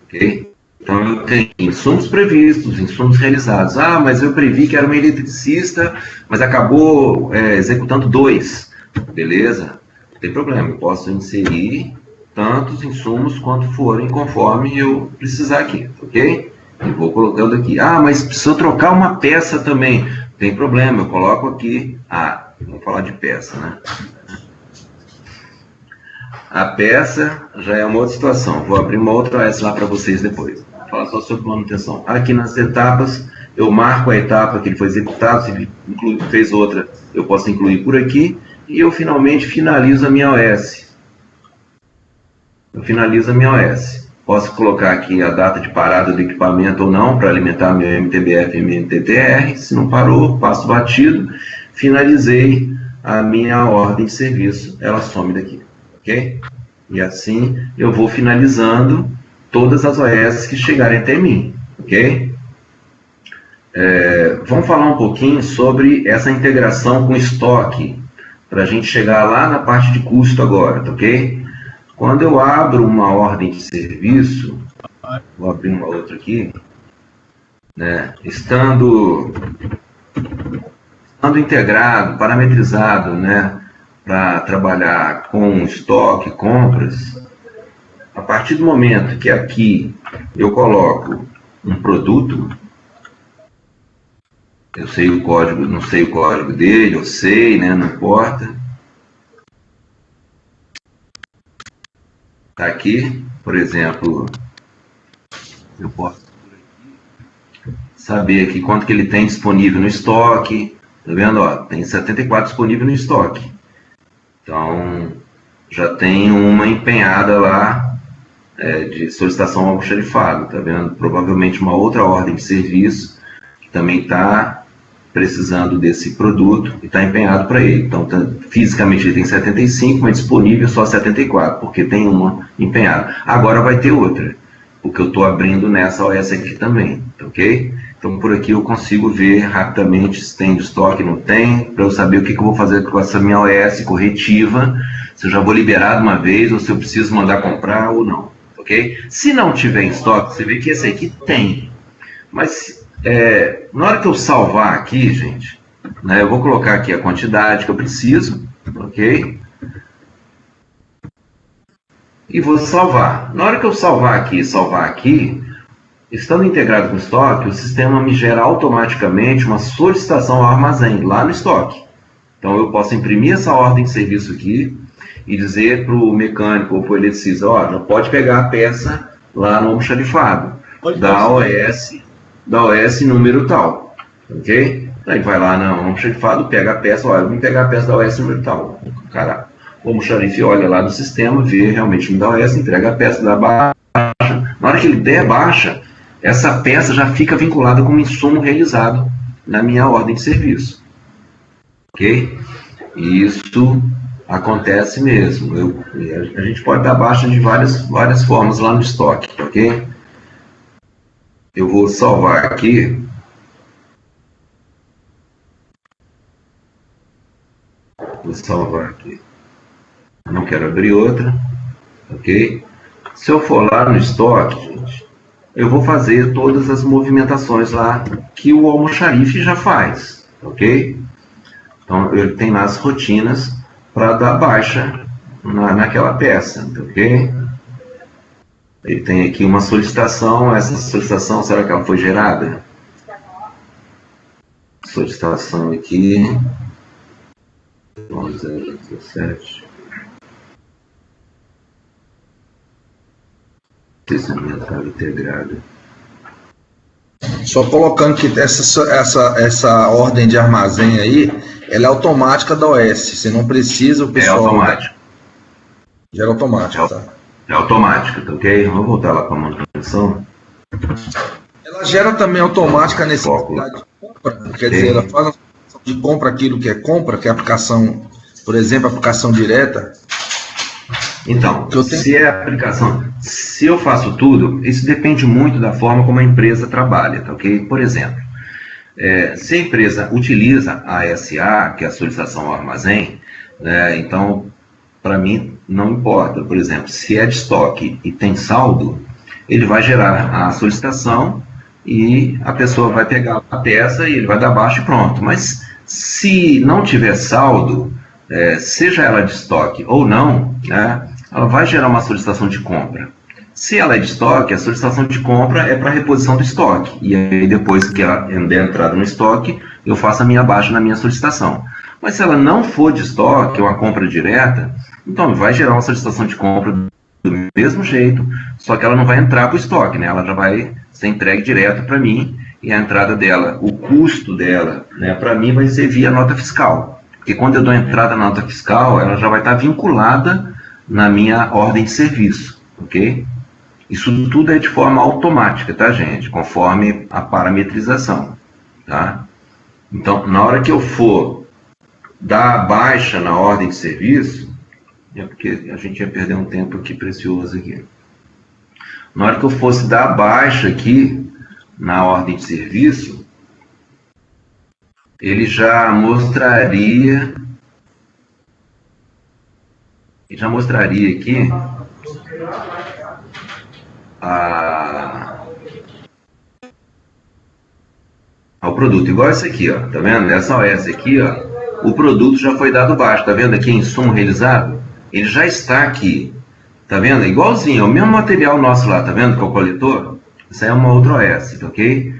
Ok? Então eu tenho insumos previstos, insumos realizados. Ah, mas eu previ que era um eletricista, mas acabou executando 2. Beleza? Não tem problema, eu posso inserir tantos insumos quanto forem conforme eu precisar aqui, ok? E vou colocando aqui. Ah, mas precisa trocar uma peça também. Tem problema, eu coloco aqui. Ah, vamos falar de peça, né? A peça já é uma outra situação. Vou abrir uma outra OS lá para vocês depois. Vou falar só sobre manutenção. Aqui nas etapas, eu marco a etapa que ele foi executado. Se ele fez outra, eu posso incluir por aqui. E eu finalmente finalizo a minha OS. Posso colocar aqui a data de parada do equipamento ou não, para alimentar meu MTBF e meu MTTR. Se não parou, passo batido. Finalizei a minha ordem de serviço. Ela some daqui, ok? E assim eu vou finalizando todas as OS que chegarem até mim, ok? Vamos falar um pouquinho sobre essa integração com estoque, para a gente chegar lá na parte de custo agora, tá ok? Quando eu abro uma ordem de serviço, vou abrir uma outra aqui, né, estando integrado, parametrizado, né, para trabalhar com estoque, compras, a partir do momento que aqui eu coloco um produto, eu sei o código, não sei o código dele, eu sei, né, não importa. Tá aqui, por exemplo, eu posso saber aqui quanto que ele tem disponível no estoque. Tá vendo? Ó, tem 74 disponível no estoque. Então, já tem uma empenhada lá de solicitação ao almoxarifado. Tá vendo? Provavelmente uma outra ordem de serviço que também está precisando desse produto e está empenhado para ele. Então, fisicamente ele tem 75, mas disponível só 74, porque tem uma empenhada. Agora vai ter outra, porque eu estou abrindo nessa OS aqui também, ok? Então, por aqui eu consigo ver rapidamente se tem de estoque, não tem, para eu saber o que eu vou fazer com essa minha OS corretiva, se eu já vou liberar de uma vez, ou se eu preciso mandar comprar ou não, ok? Se não tiver em estoque, você vê que esse aqui tem, mas na hora que eu salvar aqui, gente, né, eu vou colocar aqui a quantidade que eu preciso, ok? E vou salvar. Na hora que eu salvar aqui, estando integrado com o estoque, o sistema me gera automaticamente uma solicitação ao armazém, lá no estoque. Então, eu posso imprimir essa ordem de serviço aqui e dizer para o mecânico ou para o eletricista, ó, já pode pegar a peça lá no almoxarifado, da OS número tal, ok? Aí vai lá no almoxarifado, pega a peça, olha, vamos pegar a peça da OS número tal. Cara, o almoxarife olha lá no sistema, vê realmente o número da OS, entrega a peça da baixa. Na hora que ele der baixa, essa peça já fica vinculada com o insumo realizado na minha ordem de serviço, ok? E isso acontece mesmo. A gente pode dar baixa de várias formas lá no estoque, ok? Eu vou salvar aqui. Vou salvar aqui. Não quero abrir outra. Ok? Se eu for lá no estoque, gente, eu vou fazer todas as movimentações lá que o almoxarife já faz. Ok? Então, ele tem lá as rotinas para dar baixa naquela peça. Ok? Ele tem aqui uma solicitação. Essa solicitação, será que ela foi gerada? Solicitação aqui. 11.017. Licenciamento integrado. Só colocando que essa ordem de armazém aí, ela é automática da OS. Você não precisa o pessoal. É automático. Já é automático, tá? É automática, tá ok? Vamos voltar lá para a manutenção. Ela gera também automática a necessidade de compra. Quer dizer, ela faz a função de compra aquilo que é compra, que é aplicação, por exemplo, aplicação direta. Então, se é aplicação, se eu faço tudo, isso depende muito da forma como a empresa trabalha, tá ok? Por exemplo, se a empresa utiliza a SA, que é a solicitação ao armazém, então, para mim, não importa. Por exemplo, se é de estoque e tem saldo, ele vai gerar a solicitação e a pessoa vai pegar a peça e ele vai dar baixa e pronto. Mas se não tiver saldo, seja ela de estoque ou não, né, ela vai gerar uma solicitação de compra. Se ela é de estoque, a solicitação de compra é para reposição do estoque. E aí, depois que ela der entrada no estoque, eu faço a minha baixa na minha solicitação. Mas se ela não for de estoque, é uma compra direta, então vai gerar uma solicitação de compra do mesmo jeito, só que ela não vai entrar para o estoque, né? Ela já vai ser entregue direto para mim, e a entrada dela, o custo dela, né, para mim vai ser via nota fiscal. Porque quando eu dou entrada na nota fiscal, ela já vai estar vinculada na minha ordem de serviço, ok? Isso tudo é de forma automática, tá, gente? Conforme a parametrização, tá? Então, na hora que eu for dar baixa na ordem de serviço, é porque a gente ia perder um tempo aqui precioso aqui. Na hora que eu fosse dar baixa aqui na ordem de serviço, ele já mostraria aqui o produto, igual esse aqui, ó, tá vendo? Essa OS aqui, ó, o produto já foi dado baixo, tá vendo aqui, insumo realizado? Ele já está aqui, tá vendo? Igualzinho, é o mesmo material nosso lá, tá vendo, que é o coletor? Isso aí é uma outra OS, ok?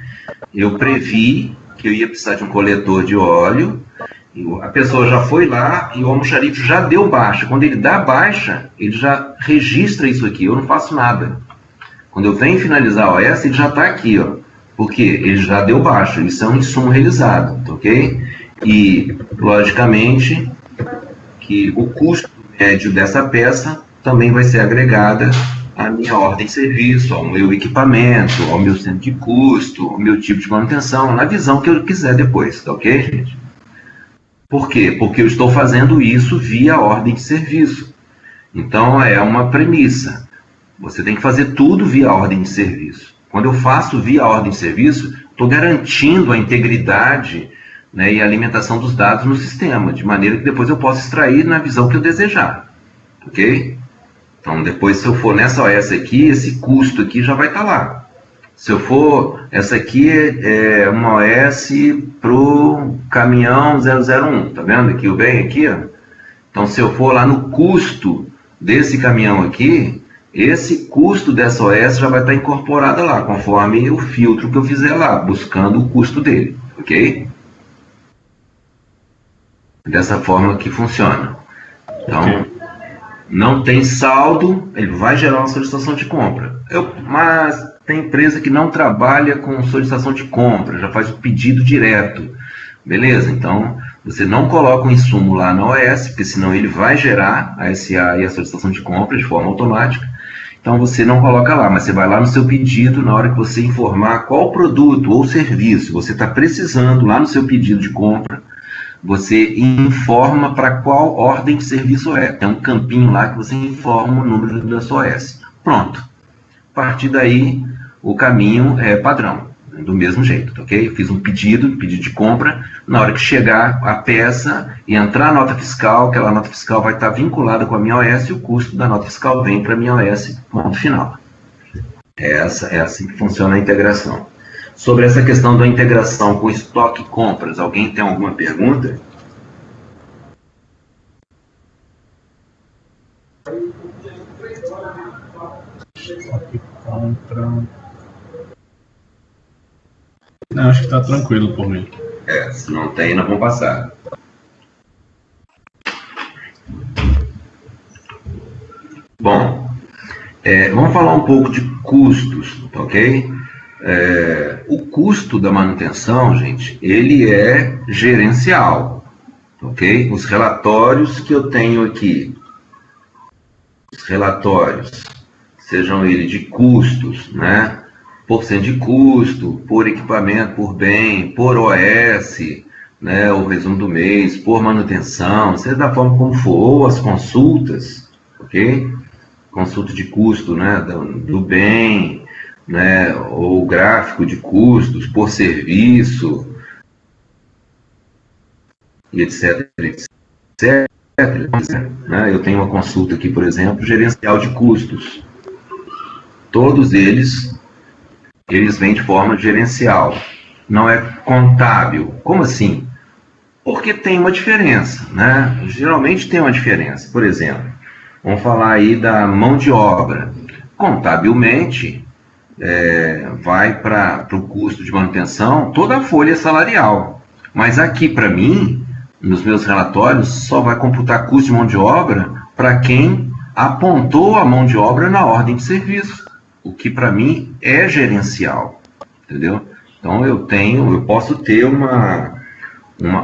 Eu previ que eu ia precisar de um coletor de óleo, a pessoa já foi lá e o almoxarife já deu baixa. Quando ele dá baixa, ele já registra isso aqui, eu não faço nada. Quando eu venho finalizar a OS, ele já está aqui, ó, porque ele já deu baixa, isso é um insumo realizado, ok? E, logicamente, que o custo médio dessa peça também vai ser agregada à minha ordem de serviço, ao meu equipamento, ao meu centro de custo, ao meu tipo de manutenção, na visão que eu quiser depois, tá ok, gente? Por quê? Porque eu estou fazendo isso via ordem de serviço. Então, é uma premissa. Você tem que fazer tudo via ordem de serviço. Quando eu faço via ordem de serviço, estou garantindo a integridade, né, e a alimentação dos dados no sistema, de maneira que depois eu possa extrair na visão que eu desejar. Ok? Então, depois, se eu for nessa OS aqui, esse custo aqui já vai estar lá. Se eu for, essa aqui é uma OS para o caminhão 001, tá vendo aqui o bem aqui, ó? Então, se eu for lá no custo desse caminhão aqui, esse custo dessa OS já vai estar incorporada lá, conforme o filtro que eu fizer lá, buscando o custo dele, ok? Dessa forma que funciona. Então, não tem saldo, ele vai gerar uma solicitação de compra. Mas tem empresa que não trabalha com solicitação de compra, já faz o pedido direto. Beleza? Então, você não coloca o insumo lá na OS, porque senão ele vai gerar a SA e a solicitação de compra de forma automática. Então, você não coloca lá, mas você vai lá no seu pedido, na hora que você informar qual produto ou serviço você está precisando lá no seu pedido de compra, você informa para qual ordem de serviço é. Tem um campinho lá que você informa o número da sua OS. Pronto. A partir daí, o caminho é padrão, do mesmo jeito, ok? Eu fiz um pedido de compra, na hora que chegar a peça e entrar a nota fiscal, aquela nota fiscal vai estar vinculada com a minha OS e o custo da nota fiscal vem para a minha OS, ponto final. É assim que funciona a integração. Sobre essa questão da integração com estoque e compras, alguém tem alguma pergunta? Estoque compra. Não, acho que está tranquilo por mim. Se não tem, nós vamos passar. Bom, vamos falar um pouco de custos, ok? O custo da manutenção, gente, ele é gerencial, ok? Os relatórios que eu tenho aqui, os relatórios, sejam eles de custos, né? Por cento de custo, por equipamento, por bem, por OS, né? O resumo do mês, por manutenção, seja da forma como for, ou as consultas, ok? Consulta de custo, né? Do bem, né, ou gráfico de custos por serviço, e etc, etc, né? Eu tenho uma consulta aqui, por exemplo, gerencial de custos. Todos eles vêm de forma gerencial, não é contábil. Como assim? Porque tem uma diferença, né? Geralmente tem uma diferença. Por exemplo, vamos falar aí da mão de obra. Contabilmente, vai para o custo de manutenção toda a folha salarial. Mas aqui, para mim, nos meus relatórios, só vai computar custo de mão de obra para quem apontou a mão de obra na ordem de serviço, o que para mim é gerencial, entendeu? Então eu posso ter uma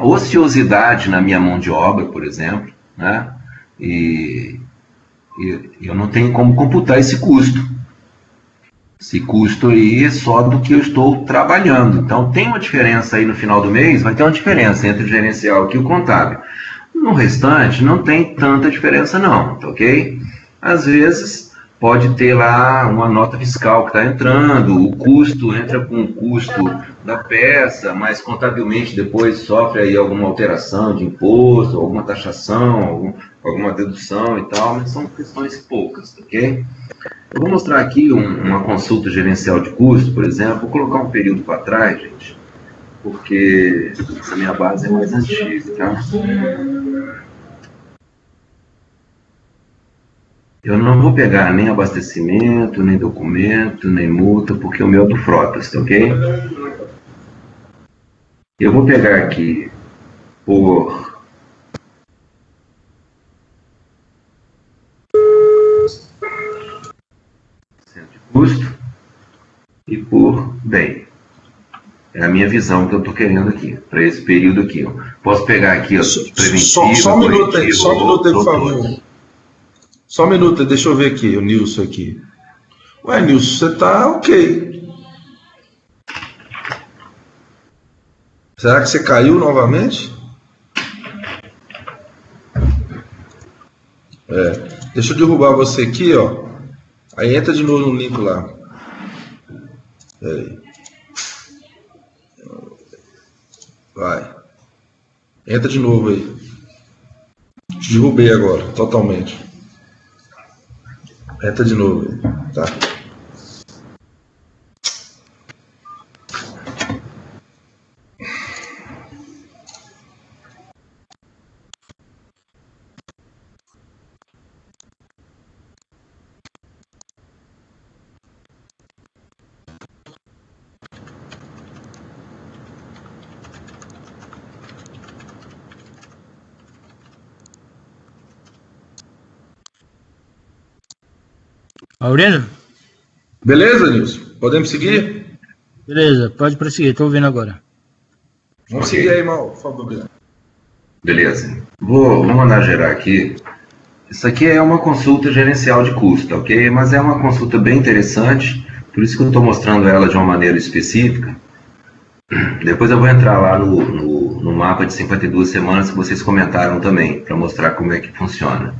ociosidade na minha mão de obra, por exemplo, né? E eu não tenho como computar esse custo. Esse custo aí é só do que eu estou trabalhando. Então tem uma diferença aí no final do mês, vai ter uma diferença entre o gerencial e o contábil. No restante, não tem tanta diferença não, tá ok? Às vezes, pode ter lá uma nota fiscal que está entrando, o custo entra com o custo da peça, mas contabilmente depois sofre aí alguma alteração de imposto, alguma taxação, alguma dedução e tal, mas são questões poucas, tá ok? Eu vou mostrar aqui uma consulta gerencial de custo, por exemplo, vou colocar um período para trás, gente, porque essa minha base é mais antiga, tá? Eu não vou pegar nem abastecimento, nem documento, nem multa, porque o meu é do Frotas, tá ok? Eu vou pegar aqui por centro de custo e por bem. É a minha visão que eu estou querendo aqui, para esse período aqui. Ó. Posso pegar aqui, ó, preventivo, só um minuto aí, por favor. Só um minuto, deixa eu ver aqui, o Nilson aqui. Ué, Nilson, você tá ok. Será que você caiu novamente? Deixa eu derrubar você aqui, ó. Aí entra de novo no link lá. Vai. Entra de novo aí. Te derrubei agora, totalmente. Entra de novo aí. Tá. Aurélio? Beleza, Nilson? Podemos seguir? Beleza, pode prosseguir, estou ouvindo agora. Vamos seguir aí, Mal, por favor. Beleza. Vou mandar gerar aqui. Isso aqui é uma consulta gerencial de custo, ok? Mas é uma consulta bem interessante, por isso que eu estou mostrando ela de uma maneira específica. Depois eu vou entrar lá no mapa de 52 semanas que vocês comentaram também, para mostrar como é que funciona.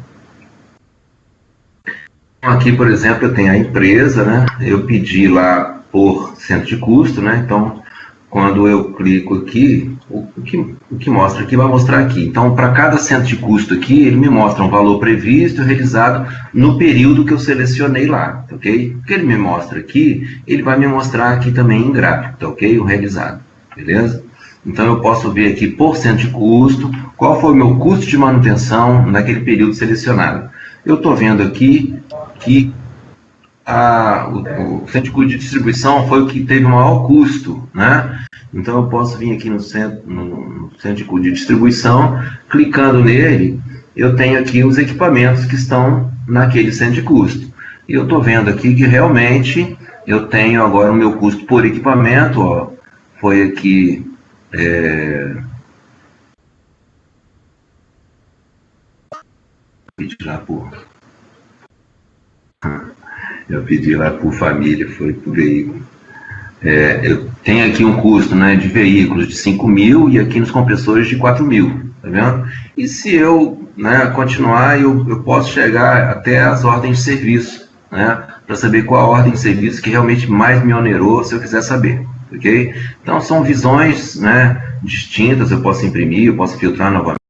Aqui, por exemplo, eu tenho a empresa, né? Eu pedi lá por centro de custo, né? Então, quando eu clico aqui, o que mostra aqui vai mostrar aqui. Então, para cada centro de custo aqui, ele me mostra um valor previsto e realizado no período que eu selecionei lá, tá ok? O que ele me mostra aqui, ele vai me mostrar aqui também em gráfico, tá ok? O realizado, beleza? Então, eu posso ver aqui por centro de custo, qual foi o meu custo de manutenção naquele período selecionado. Eu estou vendo aqui que o centro de custo de distribuição foi o que teve o maior custo, né? Então eu posso vir aqui no centro de custo de distribuição, clicando nele, eu tenho aqui os equipamentos que estão naquele centro de custo. E eu estou vendo aqui que realmente eu tenho agora o meu custo por equipamento, ó, foi aqui... Eu pedi lá por família, foi por veículo. Eu tenho aqui um custo, né, de veículos de 5.000 e aqui nos compressores de 4.000, tá vendo? E se eu, né, continuar, eu posso chegar até as ordens de serviço, né, para saber qual a ordem de serviço que realmente mais me onerou, se eu quiser saber, ok? Então são visões, né, distintas, eu posso imprimir, eu posso filtrar novamente.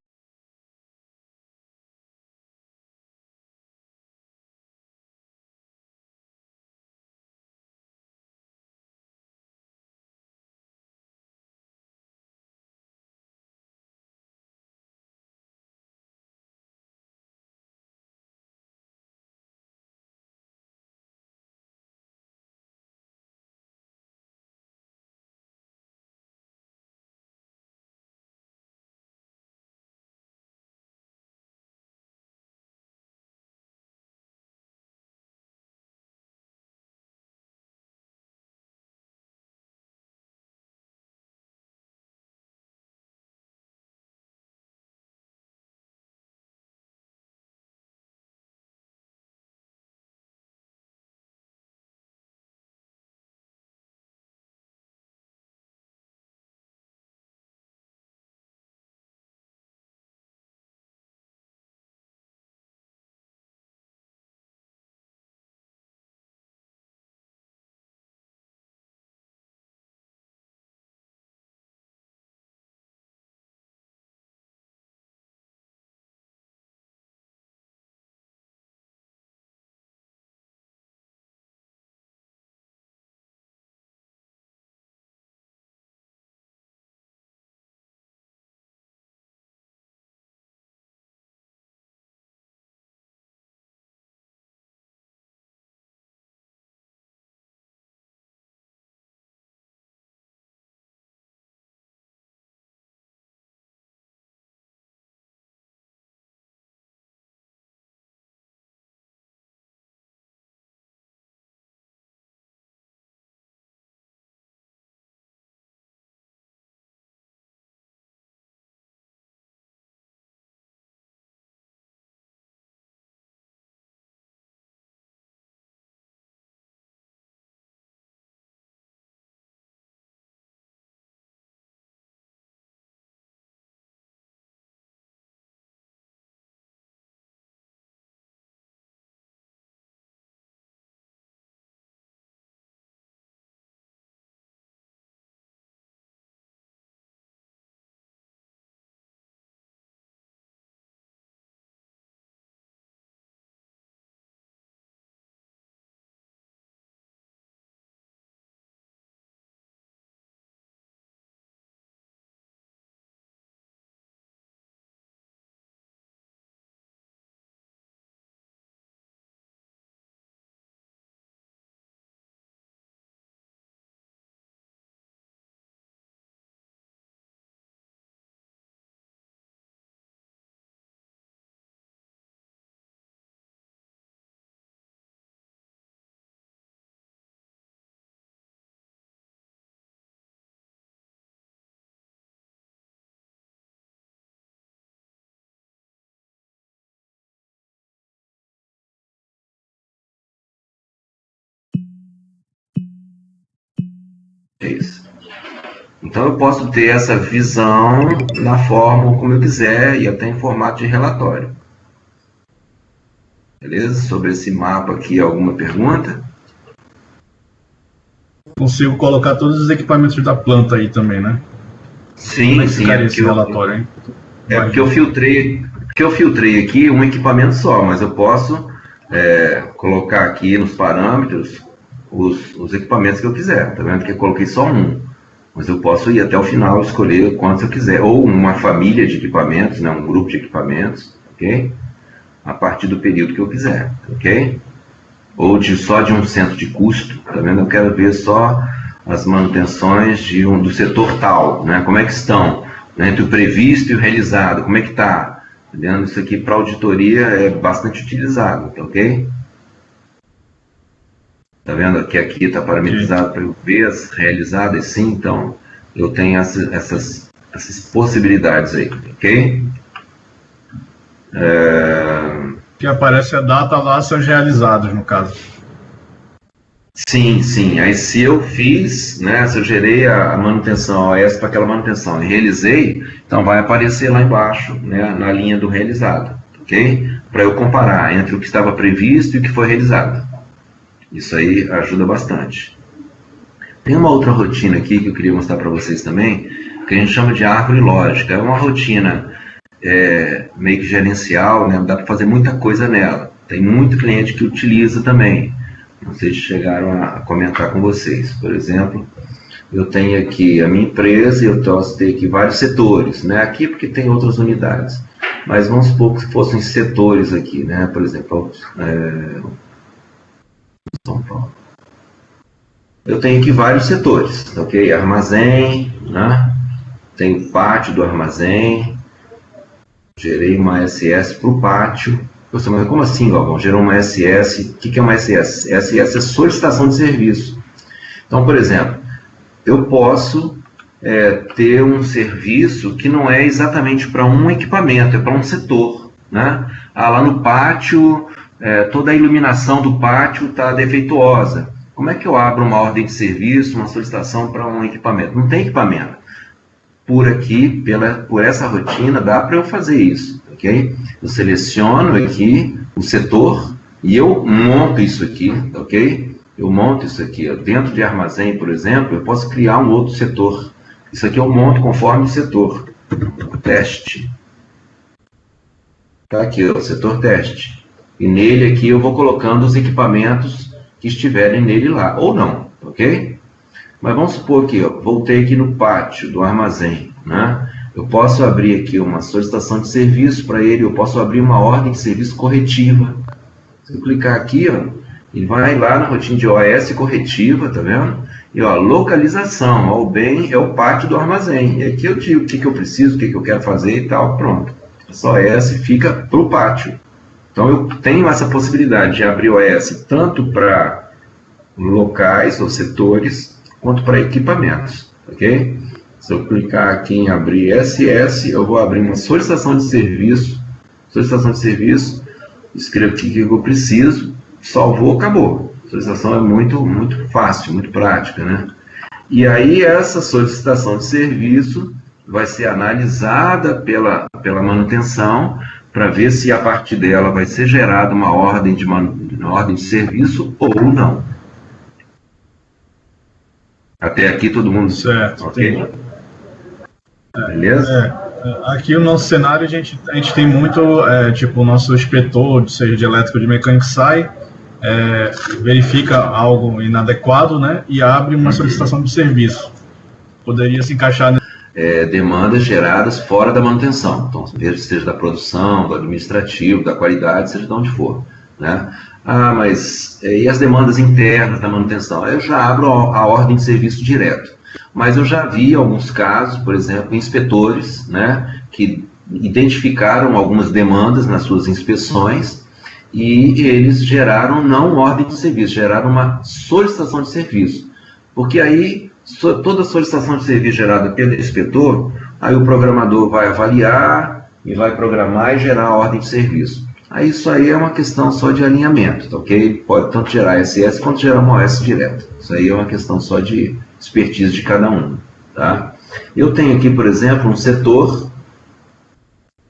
É isso. Então eu posso ter essa visão na forma como eu quiser e até em formato de relatório. Beleza? Sobre esse mapa aqui, alguma pergunta? Consigo colocar todos os equipamentos da planta aí também, né? Sim, sim. É esse relatório, hein? Porque eu filtrei aqui um equipamento só, mas eu posso colocar aqui nos parâmetros os equipamentos que eu quiser. Tá vendo que eu coloquei só um, mas eu posso ir até o final e escolher quantos eu quiser, ou uma família de equipamentos, né, um grupo de equipamentos, ok? A partir do período que eu quiser, ok? Ou só de um centro de custo, tá vendo? Eu quero ver só as manutenções do setor tal, né? Como é que estão, né, entre o previsto e o realizado, como é que está? Entendendo? Isso aqui para auditoria é bastante utilizado, tá ok? Tá vendo que aqui está parametrizado para eu ver as realizadas, sim, então eu tenho essas possibilidades aí, ok? Que aparece a data lá, são realizados, no caso. Sim, sim. Aí se eu fiz, né, se eu gerei a manutenção OS para aquela manutenção e realizei, então vai aparecer lá embaixo, né, na linha do realizado, ok? Para eu comparar entre o que estava previsto e o que foi realizado. Isso aí ajuda bastante. Tem uma outra rotina aqui que eu queria mostrar para vocês também, que a gente chama de árvore lógica. É uma rotina meio que gerencial, né? Dá para fazer muita coisa nela. Tem muito cliente que utiliza também. Não sei se chegaram a comentar com vocês. Por exemplo, eu tenho aqui a minha empresa e eu posso ter aqui vários setores, né? Aqui porque tem outras unidades. Mas vamos supor que fossem setores aqui, né? Por exemplo, São Paulo. Eu tenho aqui vários setores, ok? Armazém, né? Tem o pátio do armazém. Gerei uma SS para o pátio. Mas como assim, Galvão? Gerou uma SS. O que é uma SS? SS é solicitação de serviço. Então, por exemplo, eu posso ter um serviço que não é exatamente para um equipamento, é para um setor, né? Lá no pátio, toda a iluminação do pátio está defeituosa. Como é que eu abro uma ordem de serviço, uma solicitação para um equipamento? Não tem equipamento. Por aqui, por essa rotina, dá para eu fazer isso, ok? Eu seleciono aqui o setor e eu monto isso aqui, ok? Eu monto isso aqui. Dentro de armazém, por exemplo, eu posso criar um outro setor. Isso aqui eu monto conforme o setor. Teste. Tá aqui, o setor teste. E nele aqui eu vou colocando os equipamentos que estiverem nele lá, ou não, ok? Mas vamos supor que eu voltei aqui no pátio do armazém, né? Eu posso abrir aqui uma solicitação de serviço para ele, eu posso abrir uma ordem de serviço corretiva. Se eu clicar aqui, ó, ele vai lá na rotina de OS corretiva, tá vendo? E ó, localização, ó, o bem é o pátio do armazém. E aqui eu digo o que eu preciso, o que eu quero fazer e tal, pronto. Essa OS fica para o pátio. Então eu tenho essa possibilidade de abrir OS tanto para locais ou setores, quanto para equipamentos, ok? Se eu clicar aqui em abrir SS, eu vou abrir uma solicitação de serviço, escrevo aqui o que eu preciso, salvou, acabou. A solicitação é muito, muito fácil, muito prática, né? E aí essa solicitação de serviço vai ser analisada pela manutenção para ver se a partir dela vai ser gerada uma ordem de serviço ou não. Até aqui todo mundo certo, ok? Beleza? Aqui o nosso cenário, a gente tem muito, tipo, o nosso inspetor, seja de elétrico ou de mecânico, sai, verifica algo inadequado, né, e abre uma solicitação de serviço. Poderia se encaixar... Demandas geradas fora da manutenção, então, seja da produção, do administrativo, da qualidade, seja de onde for, né? Ah, mas e as demandas internas da manutenção? Eu já abro a ordem de serviço direto. Mas eu já vi alguns casos, por exemplo, inspetores, né, que identificaram algumas demandas nas suas inspeções e eles geraram não ordem de serviço, geraram uma solicitação de serviço. Porque aí, toda solicitação de serviço gerada pelo inspetor, aí o programador vai avaliar e vai programar e gerar a ordem de serviço. Aí isso aí é uma questão só de alinhamento, tá ok? Pode tanto gerar SS quanto gerar uma OS direto. Isso aí é uma questão só de expertise de cada um, tá? Eu tenho aqui, por exemplo, um setor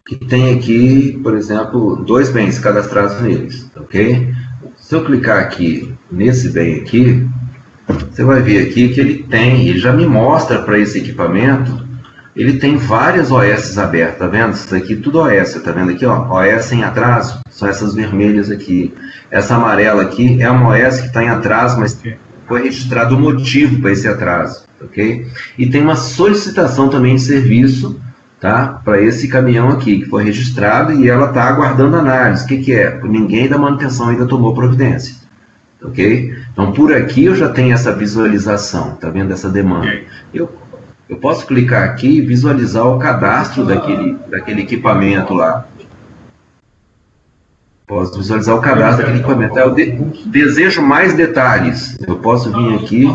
que tem aqui, por exemplo, 2 bens cadastrados neles, ok? Se eu clicar aqui nesse bem aqui, você vai ver aqui que ele já me mostra para esse equipamento, ele tem várias OS abertas, tá vendo? Isso aqui tudo OS, tá vendo aqui, ó? OS em atraso, são essas vermelhas aqui. Essa amarela aqui é uma OS que está em atraso, mas foi registrado o motivo para esse atraso, ok? E tem uma solicitação também de serviço, tá? Para esse caminhão aqui, que foi registrado e ela está aguardando análise. O que é? Ninguém da manutenção ainda tomou providência, ok? Então, por aqui eu já tenho essa visualização, tá vendo essa demanda. Eu posso clicar aqui e visualizar o cadastro daquele equipamento lá. Posso visualizar o cadastro daquele equipamento. Eu desejo mais detalhes. Eu posso vir aqui,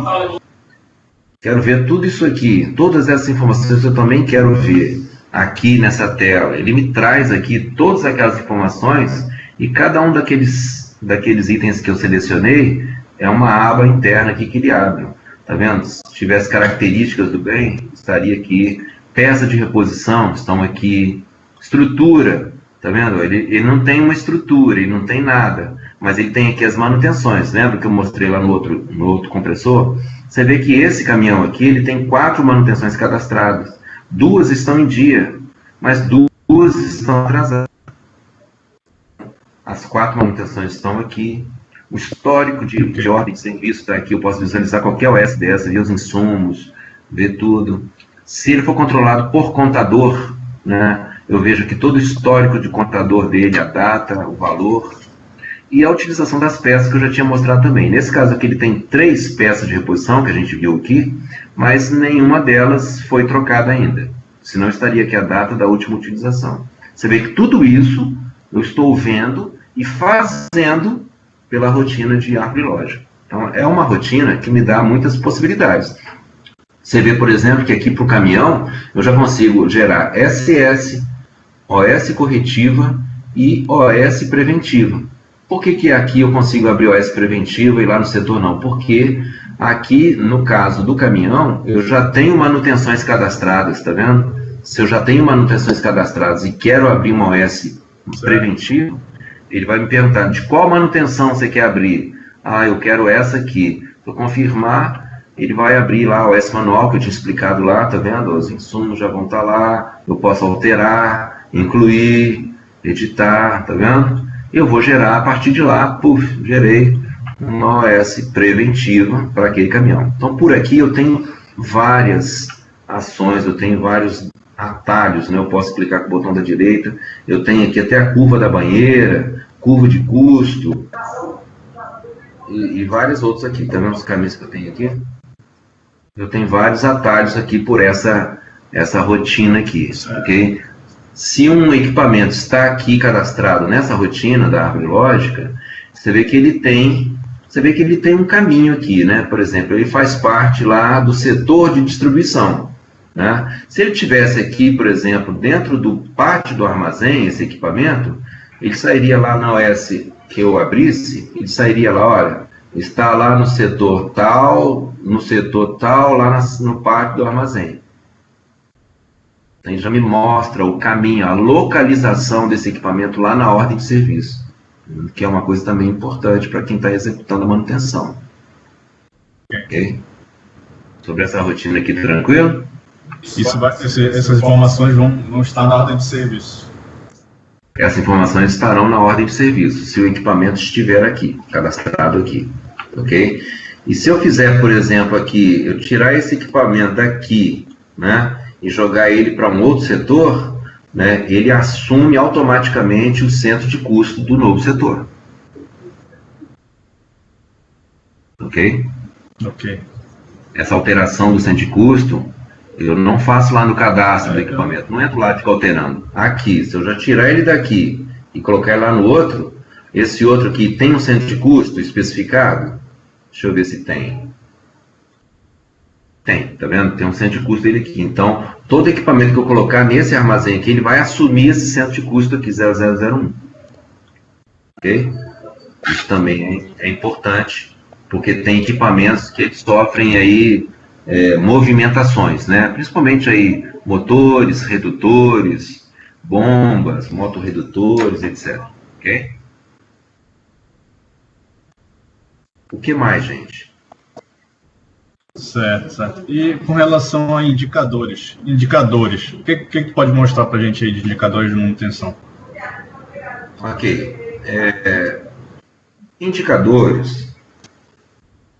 quero ver tudo isso aqui, todas essas informações eu também quero ver aqui nessa tela. Ele me traz aqui todas aquelas informações e cada um daqueles itens que eu selecionei é uma aba interna aqui que ele abre. Tá vendo? Se tivesse características do bem, estaria aqui. Peça de reposição, estão aqui. Estrutura, tá vendo? Ele não tem uma estrutura, ele não tem nada. Mas ele tem aqui as manutenções. Lembra que eu mostrei lá no outro compressor? Você vê que esse caminhão aqui, ele tem 4 manutenções cadastradas. 2 estão em dia, mas 2 estão atrasadas. As 4 manutenções estão aqui. O histórico de ordem de serviço está aqui, eu posso visualizar qualquer OS dessa, ver os insumos, ver tudo. Se ele for controlado por contador, né, eu vejo aqui todo o histórico de contador dele, a data, o valor, e a utilização das peças que eu já tinha mostrado também. Nesse caso aqui ele tem 3 peças de reposição, que a gente viu aqui, mas nenhuma delas foi trocada ainda. Senão estaria aqui a data da última utilização. Você vê que tudo isso eu estou vendo e fazendo pela rotina de árvore lógica. Então, é uma rotina que me dá muitas possibilidades. Você vê, por exemplo, que aqui para o caminhão, eu já consigo gerar SS, OS corretiva e OS preventiva. Por que aqui eu consigo abrir OS preventiva e lá no setor não? Porque aqui, no caso do caminhão, eu já tenho manutenções cadastradas, tá vendo? Se eu já tenho manutenções cadastradas e quero abrir uma OS preventiva, ele vai me perguntar de qual manutenção você quer abrir. Ah, eu quero essa aqui. Para confirmar, ele vai abrir lá o OS manual que eu tinha explicado lá, tá vendo? Os insumos já vão estar lá. Eu posso alterar, incluir, editar, tá vendo? Eu vou gerar a partir de lá, gerei uma OS preventiva para aquele caminhão. Então, por aqui eu tenho várias ações, eu tenho vários atalhos, né? Eu posso clicar com o botão da direita, eu tenho aqui até a curva da banheira, curva de custo, e vários outros aqui, tá vendo os caminhos que eu tenho aqui? Eu tenho vários atalhos aqui por essa rotina aqui, ok? Se um equipamento está aqui cadastrado nessa rotina da árvore lógica, você vê que ele tem um caminho aqui, né? Por exemplo, ele faz parte lá do setor de distribuição, né? Se ele tivesse aqui, por exemplo, dentro do pátio do armazém, esse equipamento, ele sairia lá na OS que eu abrisse, ele sairia lá, olha, está lá no setor tal, lá no pátio do armazém. Então, ele já me mostra o caminho, a localização desse equipamento lá na ordem de serviço, que é uma coisa também importante para quem está executando a manutenção. Ok? Sobre essa rotina aqui, tranquilo? Essas informações vão estar na ordem de serviço. Essas informações estarão na ordem de serviço, se o equipamento estiver aqui, cadastrado aqui, ok? E se eu fizer, por exemplo, aqui, eu tirar esse equipamento daqui, né, e jogar ele para um outro setor, né, ele assume automaticamente o centro de custo do novo setor. Ok? Ok. Essa alteração do centro de custo, eu não faço lá no cadastro do equipamento, não entro lá e fico alterando. Aqui, se eu já tirar ele daqui e colocar ele lá no outro, esse outro aqui tem um centro de custo especificado? Deixa eu ver se tem. Tem, tá vendo? Tem um centro de custo dele aqui. Então, todo equipamento que eu colocar nesse armazém aqui, ele vai assumir esse centro de custo aqui, 0001. Ok? Isso também é importante, porque tem equipamentos que eles sofrem aí movimentações, né? Principalmente aí motores, redutores, bombas, motorredutores, etc. Ok? O que mais, gente? Certo, certo. E com relação a indicadores, o que pode mostrar para a gente aí de indicadores de manutenção? Ok. Indicadores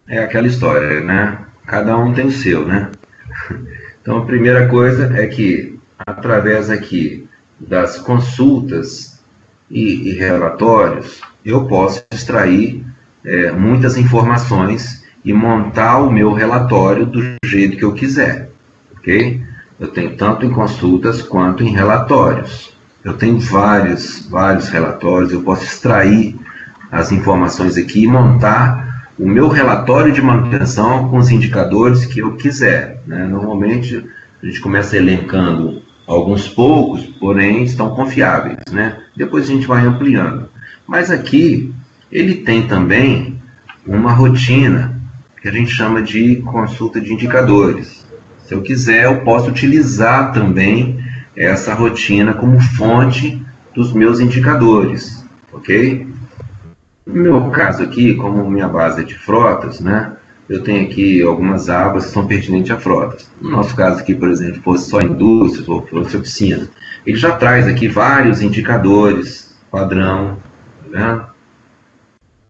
é aquela história, né? Cada um tem o seu, né? Então, a primeira coisa é que, através aqui das consultas e relatórios, eu posso extrair muitas informações e montar o meu relatório do jeito que eu quiser, ok? Eu tenho tanto em consultas quanto em relatórios. Eu tenho vários relatórios, eu posso extrair as informações aqui e montar o meu relatório de manutenção com os indicadores que eu quiser, né? Normalmente, a gente começa elencando alguns poucos, porém estão confiáveis, né? Depois a gente vai ampliando. Mas aqui, ele tem também uma rotina que a gente chama de consulta de indicadores. Se eu quiser, eu posso utilizar também essa rotina como fonte dos meus indicadores, ok? No meu caso aqui, como minha base é de frotas, né, eu tenho aqui algumas abas que são pertinentes a frotas. No nosso caso aqui, por exemplo, fosse só indústria ou fosse oficina, ele já traz aqui vários indicadores, padrão, tá?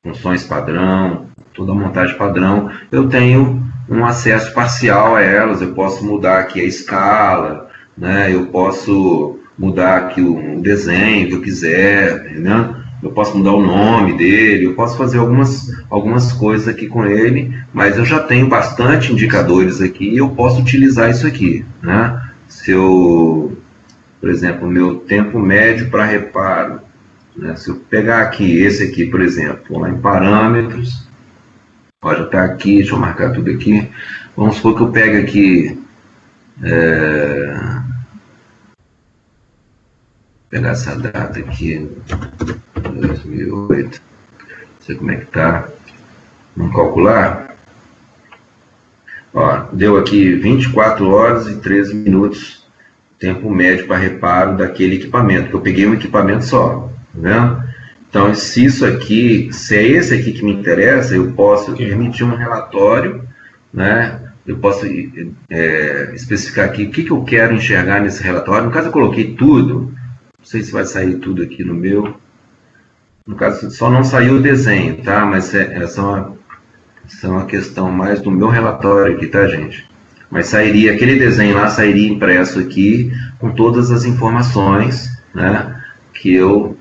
Funções padrão, toda a montagem padrão. Eu tenho um acesso parcial a elas, eu posso mudar aqui a escala, né? Eu posso mudar aqui o desenho que eu quiser, né? Eu posso mudar o nome dele, eu posso fazer algumas coisas aqui com ele, mas eu já tenho bastante indicadores aqui e eu posso utilizar isso aqui, né? Se eu, por exemplo, o meu tempo médio para reparo, né? Se eu pegar aqui, esse aqui, por exemplo, lá em parâmetros, ó, já está aqui, deixa eu marcar tudo aqui, vamos supor que eu pegue aqui, pegar essa data aqui, 2008, não sei como é que tá, vamos calcular, ó, deu aqui 24 horas e 13 minutos, tempo médio para reparo daquele equipamento, que eu peguei um equipamento só, tá vendo? Então, se isso aqui, se é esse aqui que me interessa, eu posso emitir um relatório, né? Eu posso especificar aqui o que eu quero enxergar nesse relatório. No caso, eu coloquei tudo, não sei se vai sair tudo aqui no meu. No caso, só não saiu o desenho, tá? Mas essa é uma questão mais do meu relatório aqui, tá, gente? Mas sairia, aquele desenho lá sairia impresso aqui, com todas as informações, né? Que eu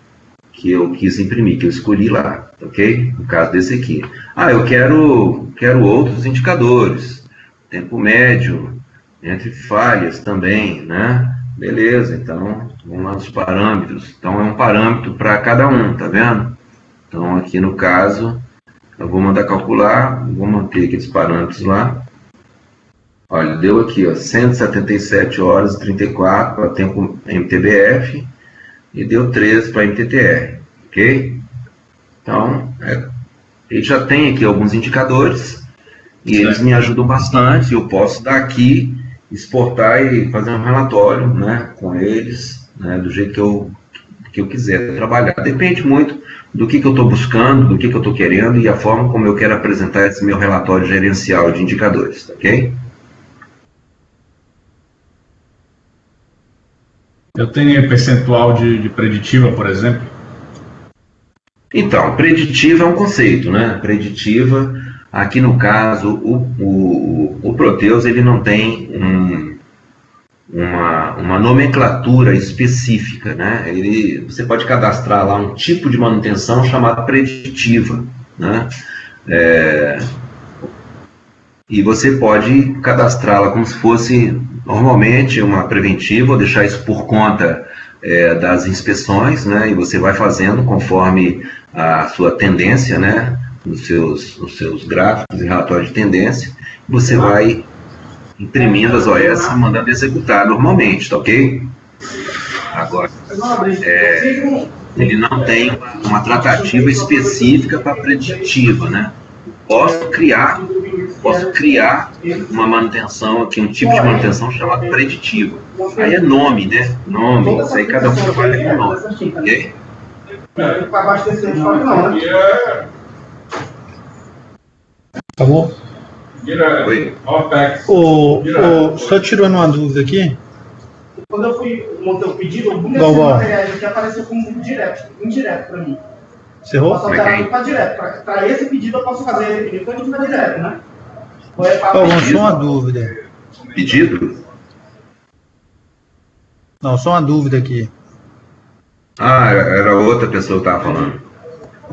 quis imprimir, que eu escolhi lá, ok? No caso desse aqui. Ah, eu quero outros indicadores. Tempo médio, entre falhas também, né? Beleza, então, vamos lá nos parâmetros. Então, é um parâmetro para cada um, tá vendo? Então, aqui no caso, eu vou mandar calcular, vou manter aqueles parâmetros lá. Olha, deu aqui, ó, 177 horas e 34 para tempo MTBF e deu 13 para MTTR, ok? Então, ele já tem aqui alguns indicadores e eles me ajudam bastante. Eu posso daqui exportar e fazer um relatório, né, com eles, né, do jeito que eu quiser trabalhar. Depende muito do que eu estou buscando, do que eu estou querendo e a forma como eu quero apresentar esse meu relatório gerencial de indicadores, ok? Eu tenho percentual de preditiva, por exemplo? Então, preditiva é um conceito, né? Preditiva, aqui no caso, o Proteus, ele não tem uma nomenclatura específica, né? Você pode cadastrar lá um tipo de manutenção chamada preditiva, né? E você pode cadastrá-la como se fosse normalmente uma preventiva, ou deixar isso por conta das inspeções, né? E você vai fazendo conforme a sua tendência, né? Nos seus gráficos e relatórios de tendência, você vai imprimindo as OS e mandando executar normalmente, tá ok? Agora, ele não tem uma tratativa específica para preditiva, né? Posso criar posso criar uma manutenção aqui, um tipo de manutenção chamado preditiva. Aí é nome, né? Nome, isso aí cada um trabalha com nome. Ok? Para abastecer o estoque não, né? Tá bom? Oi. Só tirando uma dúvida aqui. Quando eu fui montar o pedido, alguns materiais aqui apareceu como indireto para mim. Você errou? Posso alterar para direto. Para esse pedido eu posso fazer ele pedido para direto, né? Só uma dúvida. Pedido? Não, só uma dúvida aqui. Ah, era outra pessoa que estava falando.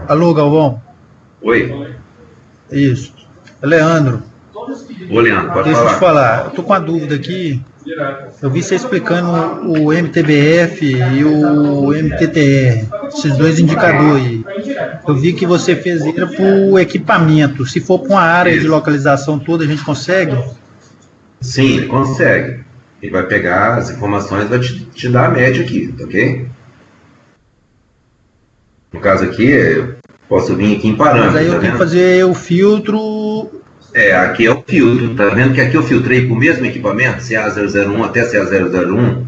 Alô, Galvão? Oi. Isso. Leandro. Ô, Leandro, pode Deixa eu falar. te falar. Eu tô com uma dúvida aqui. Eu vi você explicando o MTBF e o MTTR, esses dois indicadores aí. Eu vi que você fez ele para o equipamento. Se for para uma área de localização toda, a gente consegue? Sim, consegue. Ele vai pegar as informações e vai te dar a média aqui, tá ok? No caso aqui, eu posso vir aqui em parâmetros. Mas aí eu tenho que fazer o filtro. Aqui é o filtro. Tá vendo que aqui eu filtrei para o mesmo equipamento, CA001 até CA001?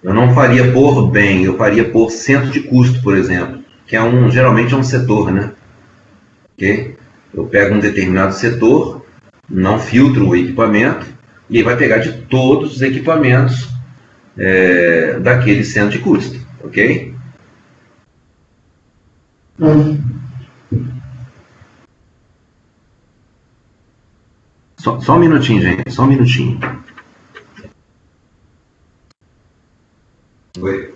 Eu não faria por bem, eu faria por centro de custo, por exemplo, que geralmente é um setor, né? Ok? Eu pego um determinado setor, não filtro o equipamento, e aí vai pegar de todos os equipamentos daquele centro de custo, ok? Só um minutinho, gente, só um minutinho. Oi.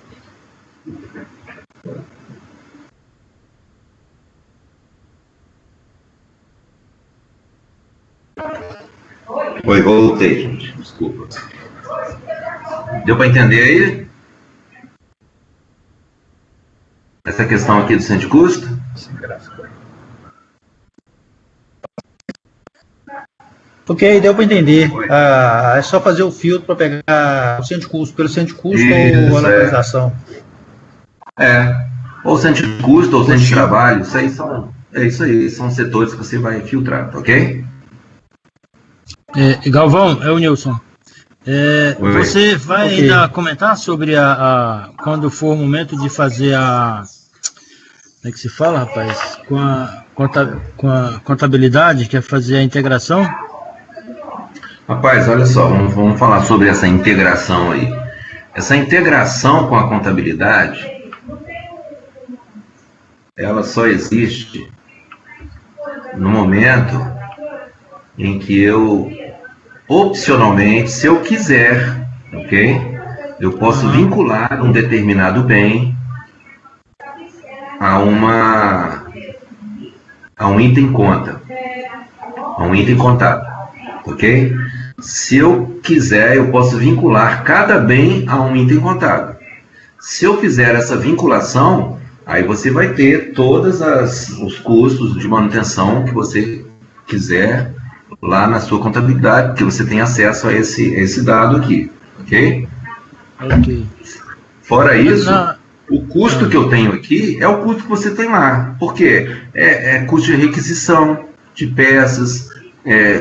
Oi, voltei, gente, desculpa. Deu para entender aí? Essa questão aqui do centro de custo? Ok, deu para entender. É só fazer o filtro para pegar o centro de custo, pelo centro de custo ou a localização. Ou centro de custo ou centro de trabalho, isso aí, são setores que você vai filtrar, tá ok? Galvão, é o Nilson. Você vai ainda comentar sobre quando for o momento de fazer como é que se fala, rapaz? Com a contabilidade, que é fazer a integração? Rapaz, olha só, vamos falar sobre essa integração aí. Essa integração com a contabilidade, ela só existe no momento em que eu, opcionalmente, se eu quiser, ok? Eu posso vincular um determinado bem a um item conta, a um item contábil, ok? Se eu quiser, eu posso vincular cada bem a um item contábil. Se eu fizer essa vinculação, aí você vai ter todos os custos de manutenção que você quiser lá na sua contabilidade, porque você tem acesso a esse dado aqui, ok? Ok. Fora isso, o custo que eu tenho aqui é o custo que você tem lá. Por quê? É custo de requisição de peças,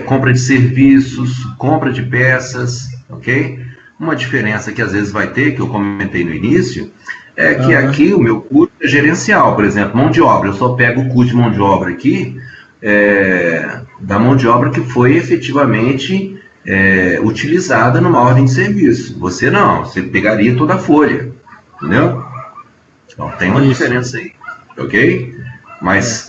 compra de serviços, compra de peças, ok? Uma diferença que às vezes vai ter, que eu comentei no início, é que aqui o meu custo é gerencial, por exemplo, mão de obra. Eu só pego o custo de mão de obra aqui, da mão de obra que foi efetivamente utilizada numa ordem de serviço. Você não, você pegaria toda a folha, entendeu? Então tem uma diferença aí, ok? Mas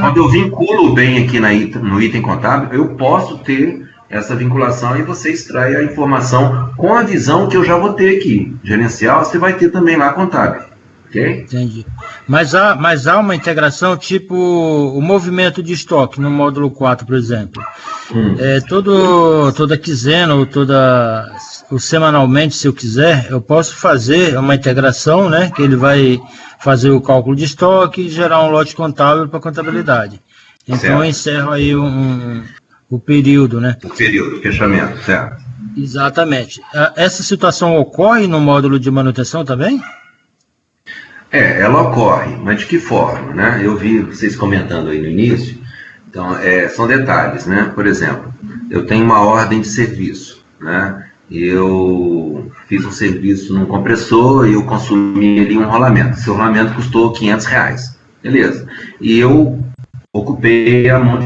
quando eu vinculo o bem aqui no item contábil, eu posso ter essa vinculação e você extrai a informação com a visão que eu já vou ter aqui. Gerencial, você vai ter também lá contábil. Ok? Entendi. Mas há uma integração tipo o movimento de estoque no módulo 4, por exemplo. Toda quinzena ou semanalmente, se eu quiser, eu posso fazer uma integração, né? Que ele vai fazer o cálculo de estoque e gerar um lote contábil para contabilidade. Então certo. Eu encerro aí o período, né? O período, fechamento, certo. Exatamente. Essa situação ocorre no módulo de manutenção também? Ela ocorre, mas de que forma, né? Eu vi vocês comentando aí no início Então, são detalhes, né? Por exemplo, eu tenho uma ordem de serviço, né? Eu fiz um serviço num compressor e eu consumi ali um rolamento. Esse rolamento custou R$500, beleza. E eu ocupei a mão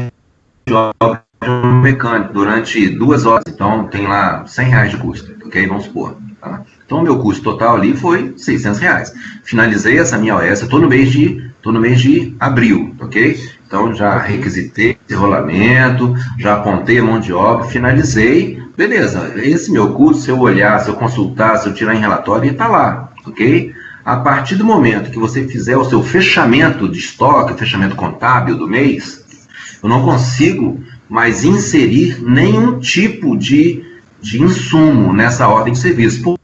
de obra de um mecânico durante 2 horas, então tem lá R$100 de custo, ok? Vamos supor. Tá? Então, o meu custo total ali foi R$600. Finalizei essa minha OS, eu estou no mês de abril, ok? Então, já requisitei esse rolamento, já apontei a mão de obra, finalizei, beleza. Esse meu custo, se eu olhar, se eu consultar, se eu tirar em relatório, ele está lá, ok? A partir do momento que você fizer o seu fechamento de estoque, o fechamento contábil do mês, eu não consigo mais inserir nenhum tipo de insumo nessa ordem de serviço.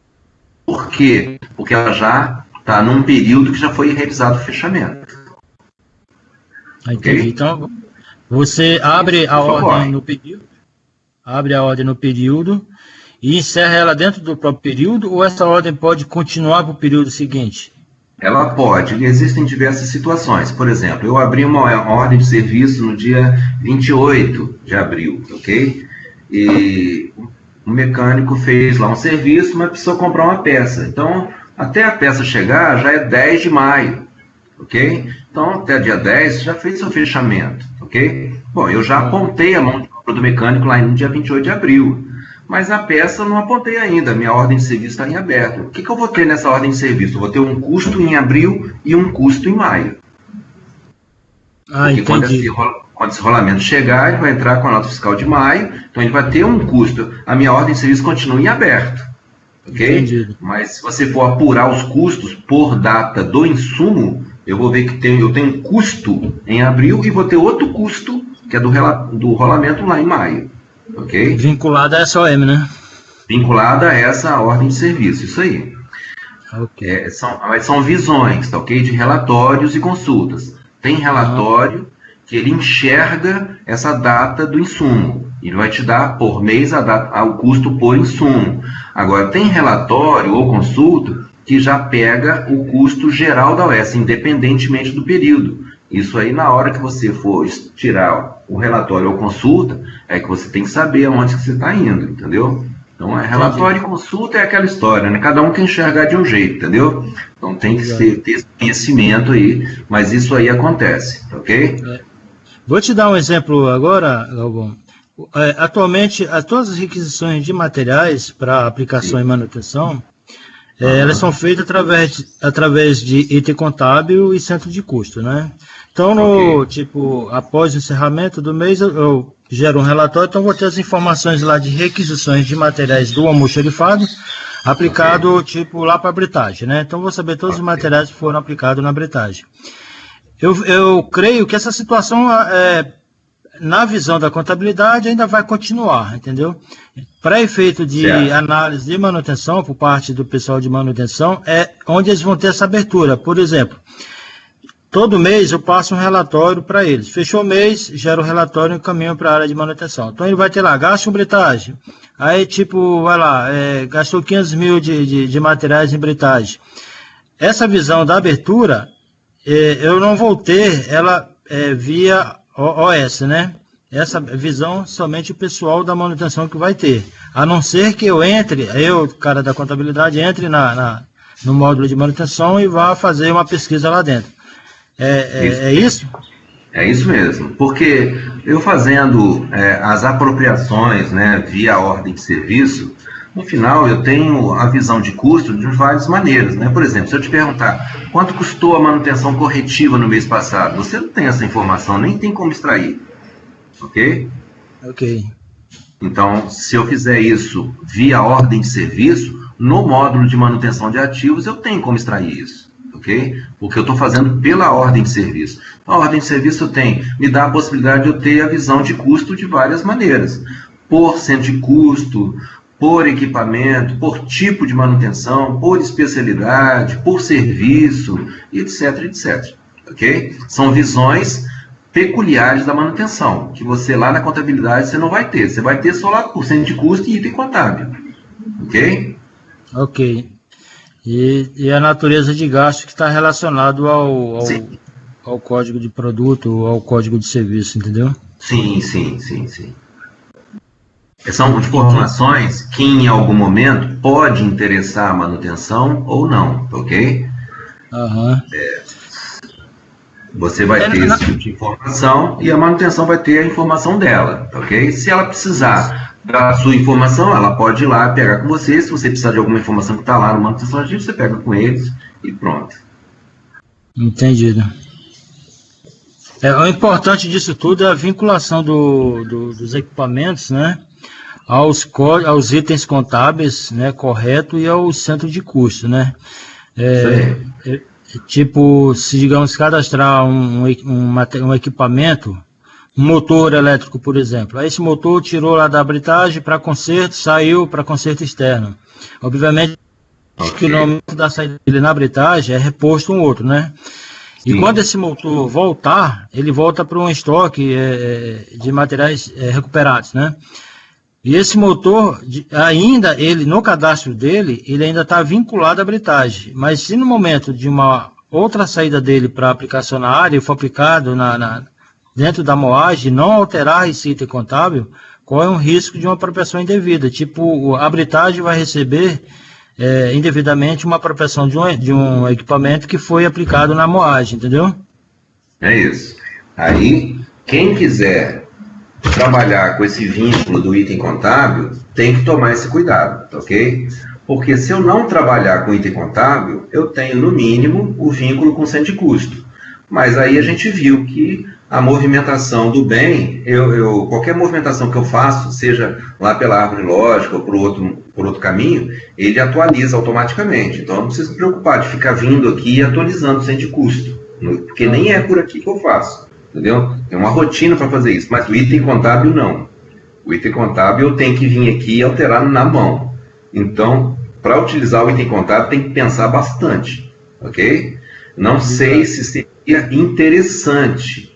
Por quê? Porque ela já está num período que já foi realizado o fechamento. Entendi. Okay? Então, você abre a ordem no período, e encerra ela dentro do próprio período, ou essa ordem pode continuar para o período seguinte? Ela pode, existem diversas situações. Por exemplo, eu abri uma ordem de serviço no dia 28 de abril, ok? E o mecânico fez lá um serviço, mas precisou comprar uma peça. Então, até a peça chegar, já é 10 de maio, ok? Então, até dia 10, já fez seu fechamento, ok? Bom, eu já apontei a mão de obra do mecânico lá no dia 28 de abril, mas a peça eu não apontei ainda, minha ordem de serviço está em aberto. O que eu vou ter nessa ordem de serviço? Eu vou ter um custo em abril e um custo em maio. Porque quando esse rolamento chegar, ele vai entrar com a nota fiscal de maio, então ele vai ter um custo. A minha ordem de serviço continua em aberto, ok? Entendido. Mas se você for apurar os custos por data do insumo, eu vou ver que eu tenho um custo em abril e vou ter outro custo, que é do rolamento lá em maio, ok? Vinculada a essa OM, né? Vinculada a essa ordem de serviço, isso aí. Okay. São visões, tá, ok? De relatórios e consultas. Tem relatório que ele enxerga essa data do insumo. Ele vai te dar por mês o custo por insumo. Agora, tem relatório ou consulta que já pega o custo geral da OS, independentemente do período. Isso aí, na hora que você for tirar o relatório ou consulta, é que você tem que saber aonde que você está indo, entendeu? Então, relatório e consulta é aquela história, né? Cada um quer enxergar de um jeito, entendeu? Então, tem que ter esse conhecimento aí, mas isso aí acontece, ok? Vou te dar um exemplo agora, Galvão. Atualmente, todas as requisições de materiais para aplicação e manutenção, elas são feitas através de item contábil e centro de custo, né? Então, após o encerramento do mês, eu gero um relatório, então vou ter as informações lá de requisições de materiais do almoxarifado, aplicado, lá para a britagem, né? Então, vou saber todos os materiais que foram aplicados na britagem. Eu creio que essa situação, na visão da contabilidade, ainda vai continuar, entendeu? Para efeito de análise de manutenção, por parte do pessoal de manutenção, é onde eles vão ter essa abertura. Por exemplo, todo mês eu passo um relatório para eles. Fechou o mês, gero o relatório e encaminho para a área de manutenção. Então ele vai ter lá, gasto em britagem. Aí, vai lá, gastou 500 mil de materiais em britagem. Essa visão da abertura, eu não vou ter ela via OS, né? Essa visão somente o pessoal da manutenção que vai ter. A não ser que eu, cara da contabilidade, entre no módulo de manutenção e vá fazer uma pesquisa lá dentro. É isso? É isso mesmo, porque eu fazendo as apropriações, né, via ordem de serviço, no final eu tenho a visão de custo de várias maneiras, né? Por exemplo, se eu te perguntar quanto custou a manutenção corretiva no mês passado, você não tem essa informação, nem tem como extrair, ok? Ok. Então, se eu fizer isso via ordem de serviço, no módulo de manutenção de ativos eu tenho como extrair isso, ok? Porque eu estou fazendo pela ordem de serviço. A ordem de serviço me dá a possibilidade de eu ter a visão de custo de várias maneiras, por centro de custo, por equipamento, por tipo de manutenção, por especialidade, por serviço, etc, etc, ok? São visões peculiares da manutenção, que você lá na contabilidade você não vai ter. Você vai ter só lá por cento de custo e item contábil, ok? Ok. E a natureza de gasto que está relacionado ao código de produto, ao código de serviço, entendeu? Sim. São informações que em algum momento pode interessar a manutenção ou não, ok? Você vai ter esse tipo de informação e a manutenção vai ter a informação dela, ok? Se ela precisar da sua informação, ela pode ir lá pegar com você. Se você precisar de alguma informação que está lá no manutenção ativa, você pega com eles e pronto. Entendido. O importante disso tudo é a vinculação dos equipamentos, né, aos itens contábeis, né, correto, e ao centro de custo, né. Tipo, se digamos cadastrar um equipamento, um motor elétrico, por exemplo. Aí esse motor tirou lá da habilitagem para conserto, saiu para conserto externo. Obviamente que no momento da saída dele na habilitagem é reposto um outro, né? E quando esse motor voltar, ele volta para um estoque de materiais recuperados, né? E esse motor, ainda, ele no cadastro dele, ele ainda está vinculado à habilitagem. Mas se no momento de uma outra saída dele para aplicação na área, for aplicado dentro da moagem, não alterar esse item contábil, corre um risco de uma apropriação indevida. Tipo, a habilitagem vai receber indevidamente uma apropriação de um equipamento que foi aplicado na moagem, entendeu? É isso. Aí, quem quiser trabalhar com esse vínculo do item contábil, tem que tomar esse cuidado, ok? Porque se eu não trabalhar com item contábil, eu tenho, no mínimo, o vínculo com centro de custo. Mas aí a gente viu que a movimentação do bem, qualquer movimentação que eu faço, seja lá pela árvore lógica ou por outro caminho, ele atualiza automaticamente. Então, eu não preciso me preocupar de ficar vindo aqui e atualizando o centro de custo, porque nem é por aqui que eu faço, entendeu? Tem uma rotina para fazer isso, mas o item contábil não. O item contábil eu tenho que vir aqui e alterar na mão. Então, para utilizar o item contábil, tem que pensar bastante, ok? Não sei se seria interessante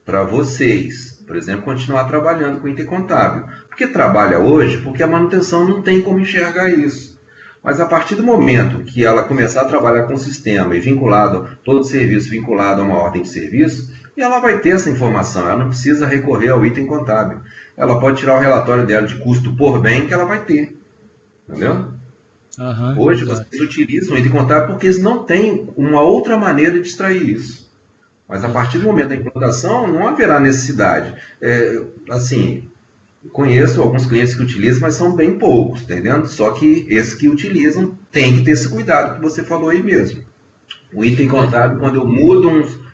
para vocês, por exemplo, continuar trabalhando com item contábil. Porque trabalha hoje, porque a manutenção não tem como enxergar isso. Mas a partir do momento que ela começar a trabalhar com o sistema e todo serviço vinculado a uma ordem de serviço, ela vai ter essa informação, ela não precisa recorrer ao item contábil. Ela pode tirar o relatório dela de custo por bem que ela vai ter. Entendeu? Hoje vocês utilizam o item contábil porque eles não têm uma outra maneira de extrair isso. Mas a partir do momento da implantação, não haverá necessidade. Conheço alguns clientes que utilizam, mas são bem poucos, entendendo? Só que esses que utilizam têm que ter esse cuidado que você falou aí mesmo. O item contábil, quando eu mudo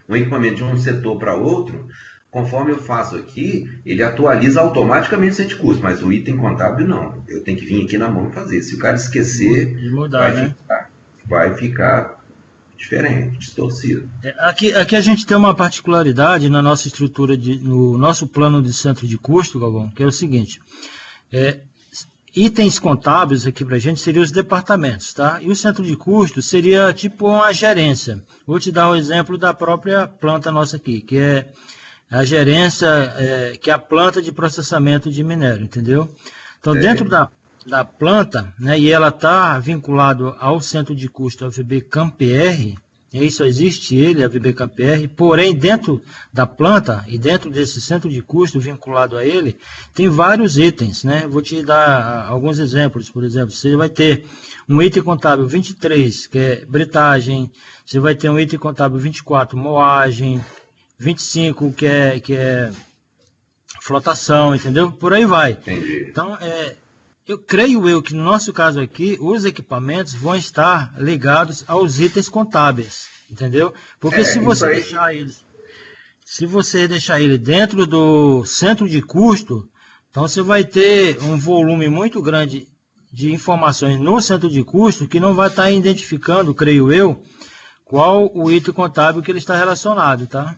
um equipamento de um setor para outro, conforme eu faço aqui, ele atualiza automaticamente o centro de custo, mas o item contábil não. Eu tenho que vir aqui na mão e fazer. Se o cara esquecer, vai ficar diferente, distorcido. Aqui a gente tem uma particularidade na nossa estrutura, no nosso plano de centro de custo, Galvão, que é o seguinte: itens contábeis aqui para a gente seriam os departamentos, tá? E o centro de custo seria tipo uma gerência. Vou te dar um exemplo da própria planta nossa aqui, que é a gerência, que é a planta de processamento de minério, entendeu? Então, dentro da planta, né, e ela está vinculado ao centro de custo, a VB-CAM-PR, e aí só existe ele, a VB-CAM-PR, porém, dentro da planta e dentro desse centro de custo vinculado a ele, tem vários itens, né? Vou te dar alguns exemplos. Por exemplo, você vai ter um item contábil 23, que é britagem, você vai ter um item contábil 24, moagem, 25, que é flotação, entendeu? Por aí vai. Entendi. Então, eu creio que no nosso caso aqui, os equipamentos vão estar ligados aos itens contábeis, entendeu? Porque se você deixar ele dentro do centro de custo, então você vai ter um volume muito grande de informações no centro de custo que não vai estar identificando, creio eu, qual o item contábil que ele está relacionado, tá?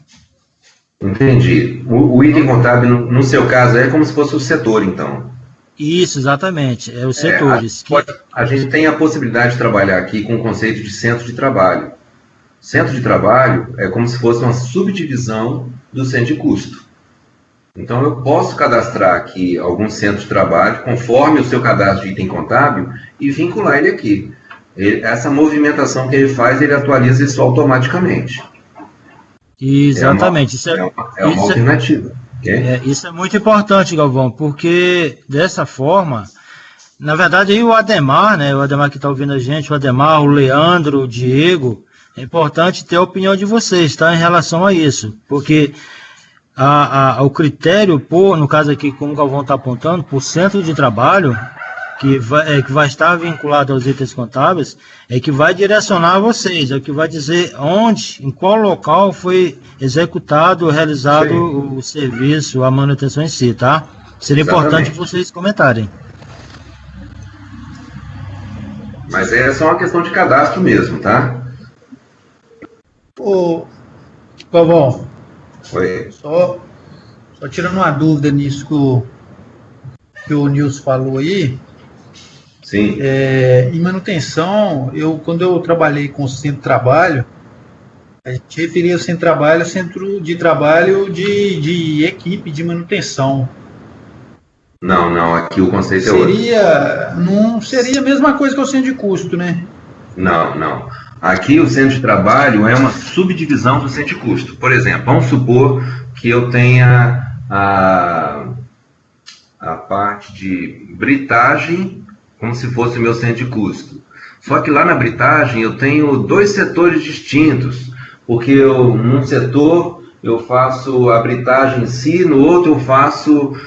Entendi. O item contábil, no seu caso, é como se fosse o setor, então. Isso, exatamente. É os setores. A gente tem a possibilidade de trabalhar aqui com o conceito de centro de trabalho. Centro de trabalho é como se fosse uma subdivisão do centro de custo. Então, eu posso cadastrar aqui algum centro de trabalho, conforme o seu cadastro de item contábil, e vincular ele aqui. Essa movimentação que ele faz, ele atualiza isso automaticamente. Exatamente. É uma alternativa. Okay? Isso é muito importante, Galvão, porque dessa forma, na verdade, aí o Ademar, né? O Ademar que está ouvindo a gente, o Ademar, o Leandro, o Diego, é importante ter a opinião de vocês, tá? Em relação a isso, porque o critério, no caso aqui, como o Galvão está apontando, por centro de trabalho, que vai estar vinculado aos itens contábeis, é que vai direcionar vocês, é que vai dizer onde, em qual local foi executado, realizado o serviço, a manutenção em si, tá? Seria importante vocês comentarem. Mas é só uma questão de cadastro mesmo, tá? Ô, Galvão, Oi. Só tirando uma dúvida nisso que o Nilson falou aí. Sim. Em manutenção, quando eu trabalhei com o centro de trabalho, a gente referia ao centro de trabalho de equipe de manutenção. Não, aqui o conceito é outro. Não seria a mesma coisa que o centro de custo, né? Não. Aqui o centro de trabalho é uma subdivisão do centro de custo. Por exemplo, vamos supor que eu tenha a parte de britagem como se fosse o meu centro de custo. Só que lá na britagem eu tenho 2 setores distintos, porque num setor eu faço a britagem em si, no outro eu faço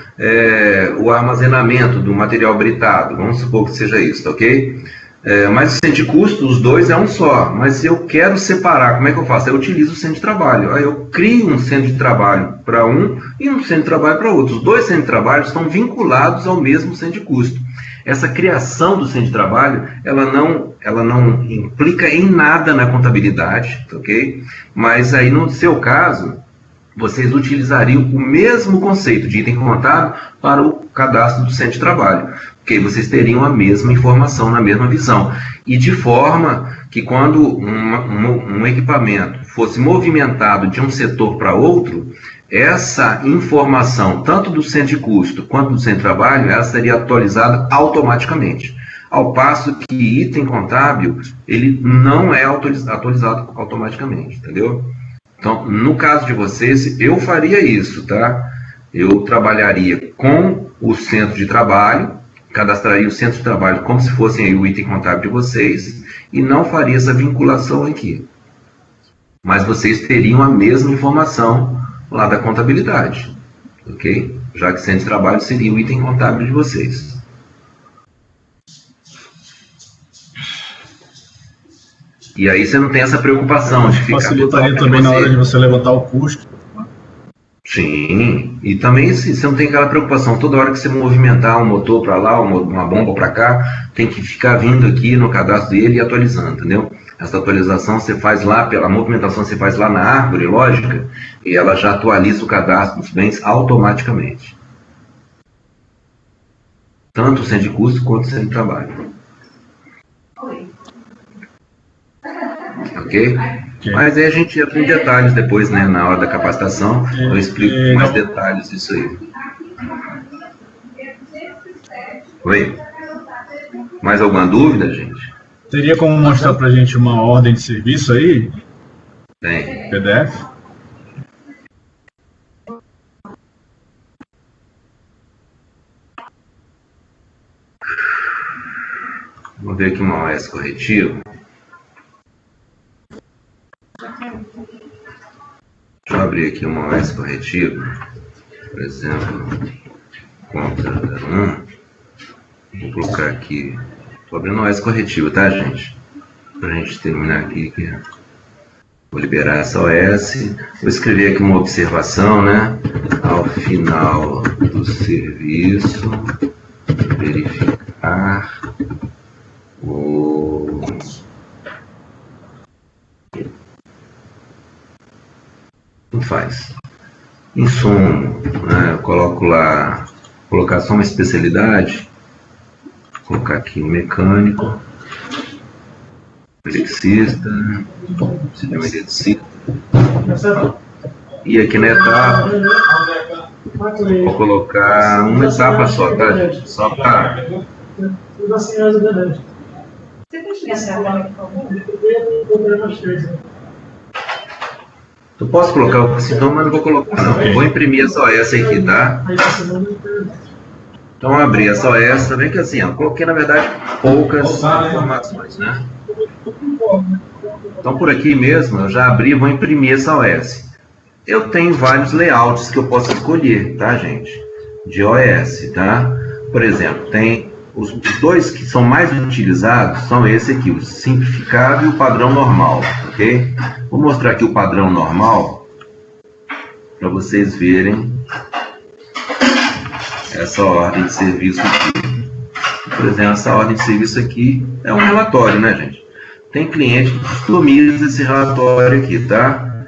o armazenamento do material britado. Vamos supor que seja isso, ok? Mas o centro de custo, os 2 é um só, mas se eu quero separar, como é que eu faço? Eu utilizo o centro de trabalho, aí eu crio um centro de trabalho para um e um centro de trabalho para outro. Os 2 centros de trabalho estão vinculados ao mesmo centro de custo. Essa criação do centro de trabalho, ela não implica em nada na contabilidade, ok? Mas aí no seu caso, vocês utilizariam o mesmo conceito de item contábil para o cadastro do centro de trabalho, porque vocês teriam a mesma informação na mesma visão. E de forma que quando um equipamento fosse movimentado de um setor para outro, essa informação, tanto do centro de custo quanto do centro de trabalho, ela seria atualizada automaticamente. Ao passo que item contábil, ele não é atualizado automaticamente, entendeu? Então, no caso de vocês, eu faria isso, tá? Eu trabalharia com o centro de trabalho, cadastraria o centro de trabalho como se fosse aí o item contábil de vocês, e não faria essa vinculação aqui. Mas vocês teriam a mesma informação lá da contabilidade, ok? Já que centro de trabalho seria o item contábil de vocês. E aí você não tem essa preocupação de ficar... Facilitaria também na hora de você levantar o custo. Sim, e também você não tem aquela preocupação, toda hora que você movimentar um motor para lá, uma bomba para cá, tem que ficar vindo aqui no cadastro dele e atualizando, entendeu? Essa atualização você faz lá, a movimentação você faz lá na árvore lógica, e ela já atualiza o cadastro dos bens automaticamente. Tanto o centro de custo quanto o centro de trabalho. Ok? Mas aí a gente entra em detalhes depois, né? Na hora da capacitação, eu explico com mais detalhes isso aí. Oi? Mais alguma dúvida, gente? Teria como mostrar pra gente uma ordem de serviço aí? Tem. PDF? Vamos ver aqui uma OS corretivo. Deixa eu abrir aqui uma OS corretivo. Por exemplo, conta 1. Vou colocar aqui. Estou abrindo OS corretivo, tá, gente? Para a gente terminar aqui. Vou liberar essa OS. Vou escrever aqui uma observação, né? Ao final do serviço, verificar o... Não faz. Insumo, né? Eu coloco lá, colocar só uma especialidade. Vou colocar aqui mecânico, eletricista, sistema eletricista. E aqui na etapa, vou colocar uma etapa só, tá, gente? Só para... Eu posso colocar o sintoma, mas não vou colocar não. Eu vou imprimir essa OS aqui, tá? Então, abri essa OS, tá vendo que assim, eu coloquei, na verdade, poucas informações, né? Então, por aqui mesmo, eu já abri e vou imprimir essa OS. Eu tenho vários layouts que eu posso escolher, tá, gente? De OS, tá? Por exemplo, tem os dois que são mais utilizados, são esse aqui, o simplificado e o padrão normal, ok? Vou mostrar aqui o padrão normal, para vocês verem essa ordem de serviço aqui. Por exemplo, essa ordem de serviço aqui é um relatório, né, gente? Tem cliente que customiza esse relatório aqui, tá?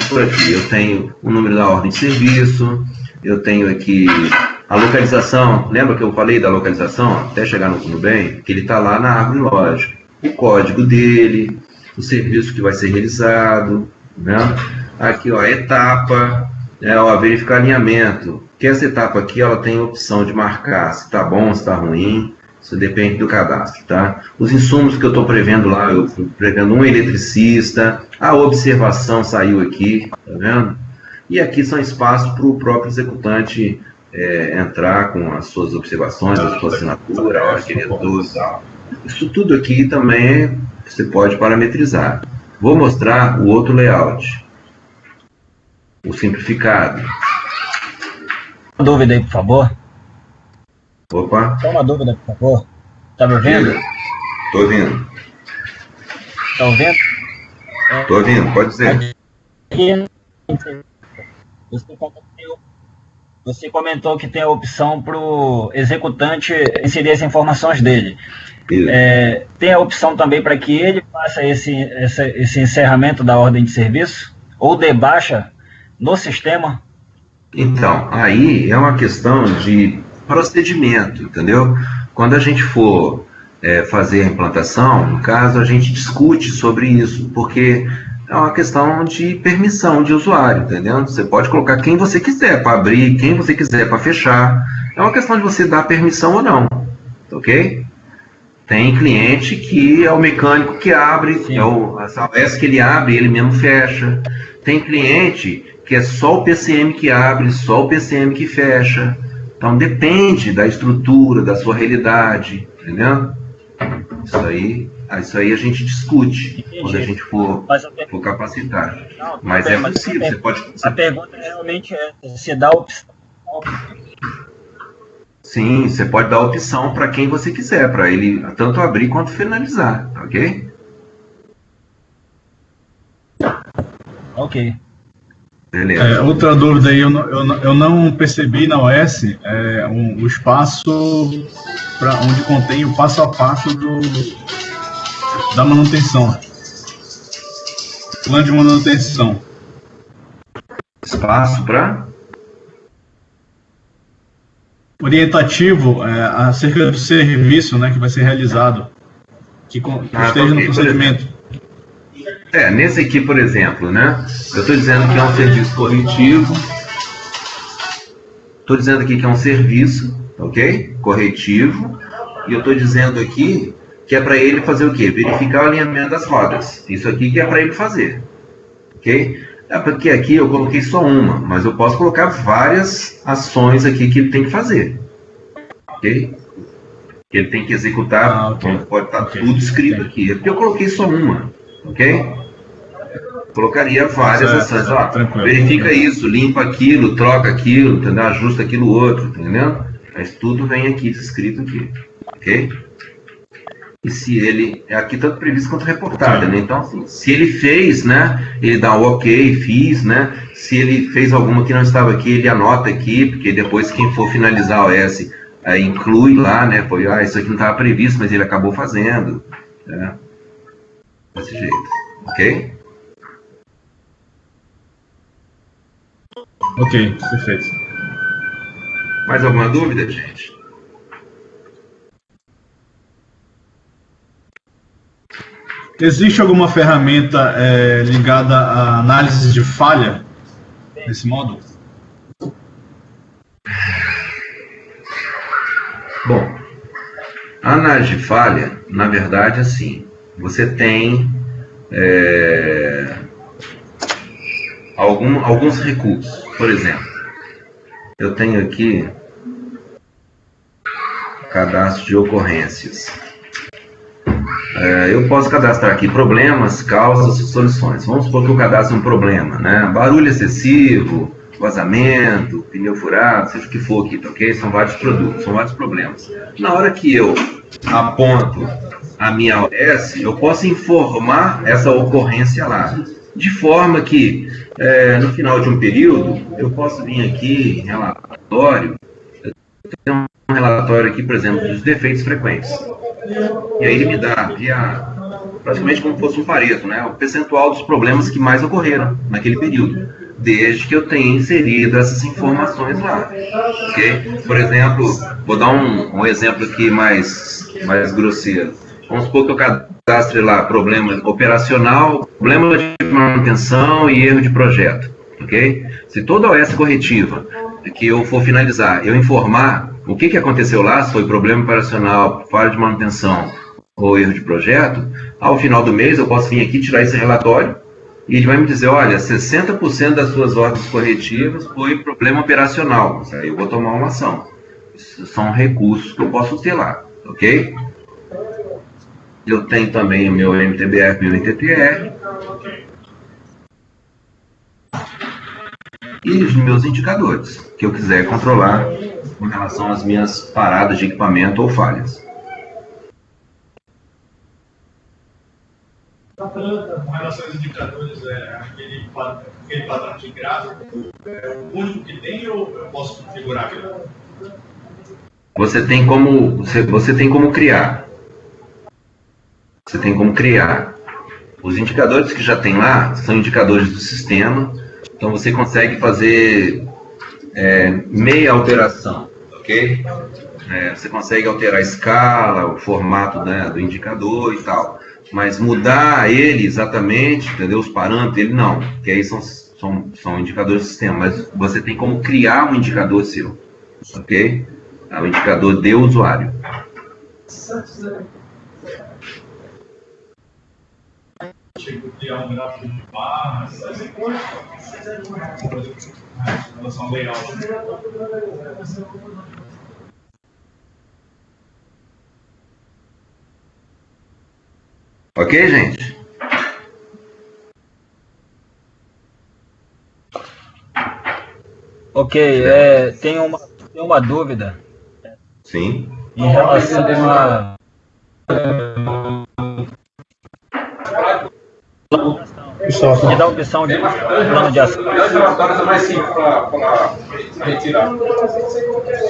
Por aqui eu tenho o número da ordem de serviço, eu tenho aqui a localização, lembra que eu falei da localização, até chegar no Nubank, que ele está lá na árvore lógica, o código dele, o serviço que vai ser realizado, né? Aqui, ó, a etapa, ó, verificar alinhamento, que essa etapa aqui, ela tem a opção de marcar se está bom, se está ruim, isso depende do cadastro, tá? Os insumos que eu estou prevendo lá, eu estou prevendo um eletricista, a observação saiu aqui, tá vendo? E aqui são espaços para o próprio executante entrar com as suas observações, a sua assinatura, a hora que ele entrou e tal. Isso tudo aqui também você pode parametrizar. Vou mostrar o outro layout, o simplificado. Uma dúvida aí, por favor. Opa. Só uma dúvida, por favor. Tá me ouvindo? Tô ouvindo. Tá ouvindo? Tô ouvindo, pode dizer. Você comentou que tem a opção para o executante inserir as informações dele. Tem a opção também para que ele faça esse encerramento da ordem de serviço? Ou de baixa no sistema? Então, aí é uma questão de procedimento, entendeu? Quando a gente for fazer a implantação, no caso, a gente discute sobre isso, porque é uma questão de permissão de usuário, entendeu? Você pode colocar quem você quiser para abrir, quem você quiser para fechar. É uma questão de você dar permissão ou não, ok? Tem cliente que é o mecânico que abre, é o OS que ele abre, ele mesmo fecha. Tem cliente que é só o PCM que abre, só o PCM que fecha. Então, depende da estrutura, da sua realidade, entendeu? Isso aí a gente discute. Entendi. Quando a gente for capacitar. Não, mas é possível, você pode... A pergunta realmente é se dá opção. Sim, você pode dar opção para quem você quiser, para ele tanto abrir quanto finalizar, ok? Ok. Beleza. Outra dúvida aí, eu não percebi na OS o espaço para onde contém o passo a passo da manutenção. Plano de manutenção. Espaço para? Orientativo acerca do serviço, né, que vai ser realizado, que esteja no procedimento. Nesse aqui, por exemplo, né? Eu estou dizendo que é um serviço corretivo. Estou dizendo aqui que é um serviço, ok? Corretivo. E eu estou dizendo aqui que é para ele fazer o quê? Verificar o alinhamento das rodas. Isso aqui que é para ele fazer, ok? Porque aqui eu coloquei só uma, mas eu posso colocar várias ações aqui que ele tem que fazer, ok? Que ele tem que executar, pode estar tudo escrito aqui. É porque eu coloquei só uma, ok? Colocaria várias ações, verifica isso, limpa aquilo, troca aquilo, entendeu? Ajusta aquilo outro, entendeu? Mas tudo vem aqui, escrito aqui, ok? E se ele, aqui tanto previsto quanto reportado, né? Então, assim, se ele fez, né, ele dá o ok, fiz, né? Se ele fez alguma que não estava aqui, ele anota aqui, porque depois quem for finalizar o OS, inclui lá, né? Foi, isso aqui não estava previsto, mas ele acabou fazendo, né? Desse jeito, ok? Ok, perfeito. Mais alguma dúvida, gente? Existe alguma ferramenta ligada à análise de falha nesse módulo? Bom, a análise de falha, na verdade, assim, você tem alguns recursos. Por exemplo, eu tenho aqui cadastro de ocorrências. Eu posso cadastrar aqui problemas, causas e soluções. Vamos supor que eu cadastre um problema, né? Barulho excessivo, vazamento, pneu furado, seja o que for aqui, tá ok? São vários produtos, são vários problemas. Na hora que eu aponto a minha OS, eu posso informar essa ocorrência lá, de forma que no final de um período, eu posso vir aqui em relatório, eu tenho um relatório aqui, por exemplo, dos defeitos frequentes. E aí ele me dá, praticamente como se fosse um Pareto, né? O percentual dos problemas que mais ocorreram naquele período, desde que eu tenha inserido essas informações lá. Okay? Por exemplo, vou dar um exemplo aqui mais grosseiro. Vamos supor que eu cadastre lá problema operacional, problema de manutenção e erro de projeto. Okay? Se toda OS corretiva que eu for finalizar, eu informar o que aconteceu lá, se foi problema operacional, falha de manutenção ou erro de projeto, ao final do mês eu posso vir aqui tirar esse relatório e ele vai me dizer, olha, 60% das suas ordens corretivas foi problema operacional. Aí eu vou tomar uma ação. Esses são recursos que eu posso ter lá, ok? Eu tenho também o meu MTBR, meu NTTR. E os meus indicadores, que eu quiser controlar com relação às minhas paradas de equipamento ou falhas. Com relação aos indicadores, aquele padrão de gráfico é o único que tem ou eu posso configurar aquele? Você tem como criar. Você tem como criar. Os indicadores que já tem lá são indicadores do sistema, então você consegue fazer meia alteração, ok? Você consegue alterar a escala, o formato, né, do indicador e tal, mas mudar ele exatamente, entendeu? Os parâmetros, ele não, que aí são indicadores do sistema, mas você tem como criar um indicador seu, ok? É o indicador de usuário. Tipo, criar um gráfico de barras, em relação ao layout. Ok, gente? Ok, tem uma dúvida. Sim. Em relação a... Me dá a opção de plano de ação. As relatórios é mais simples para retirar.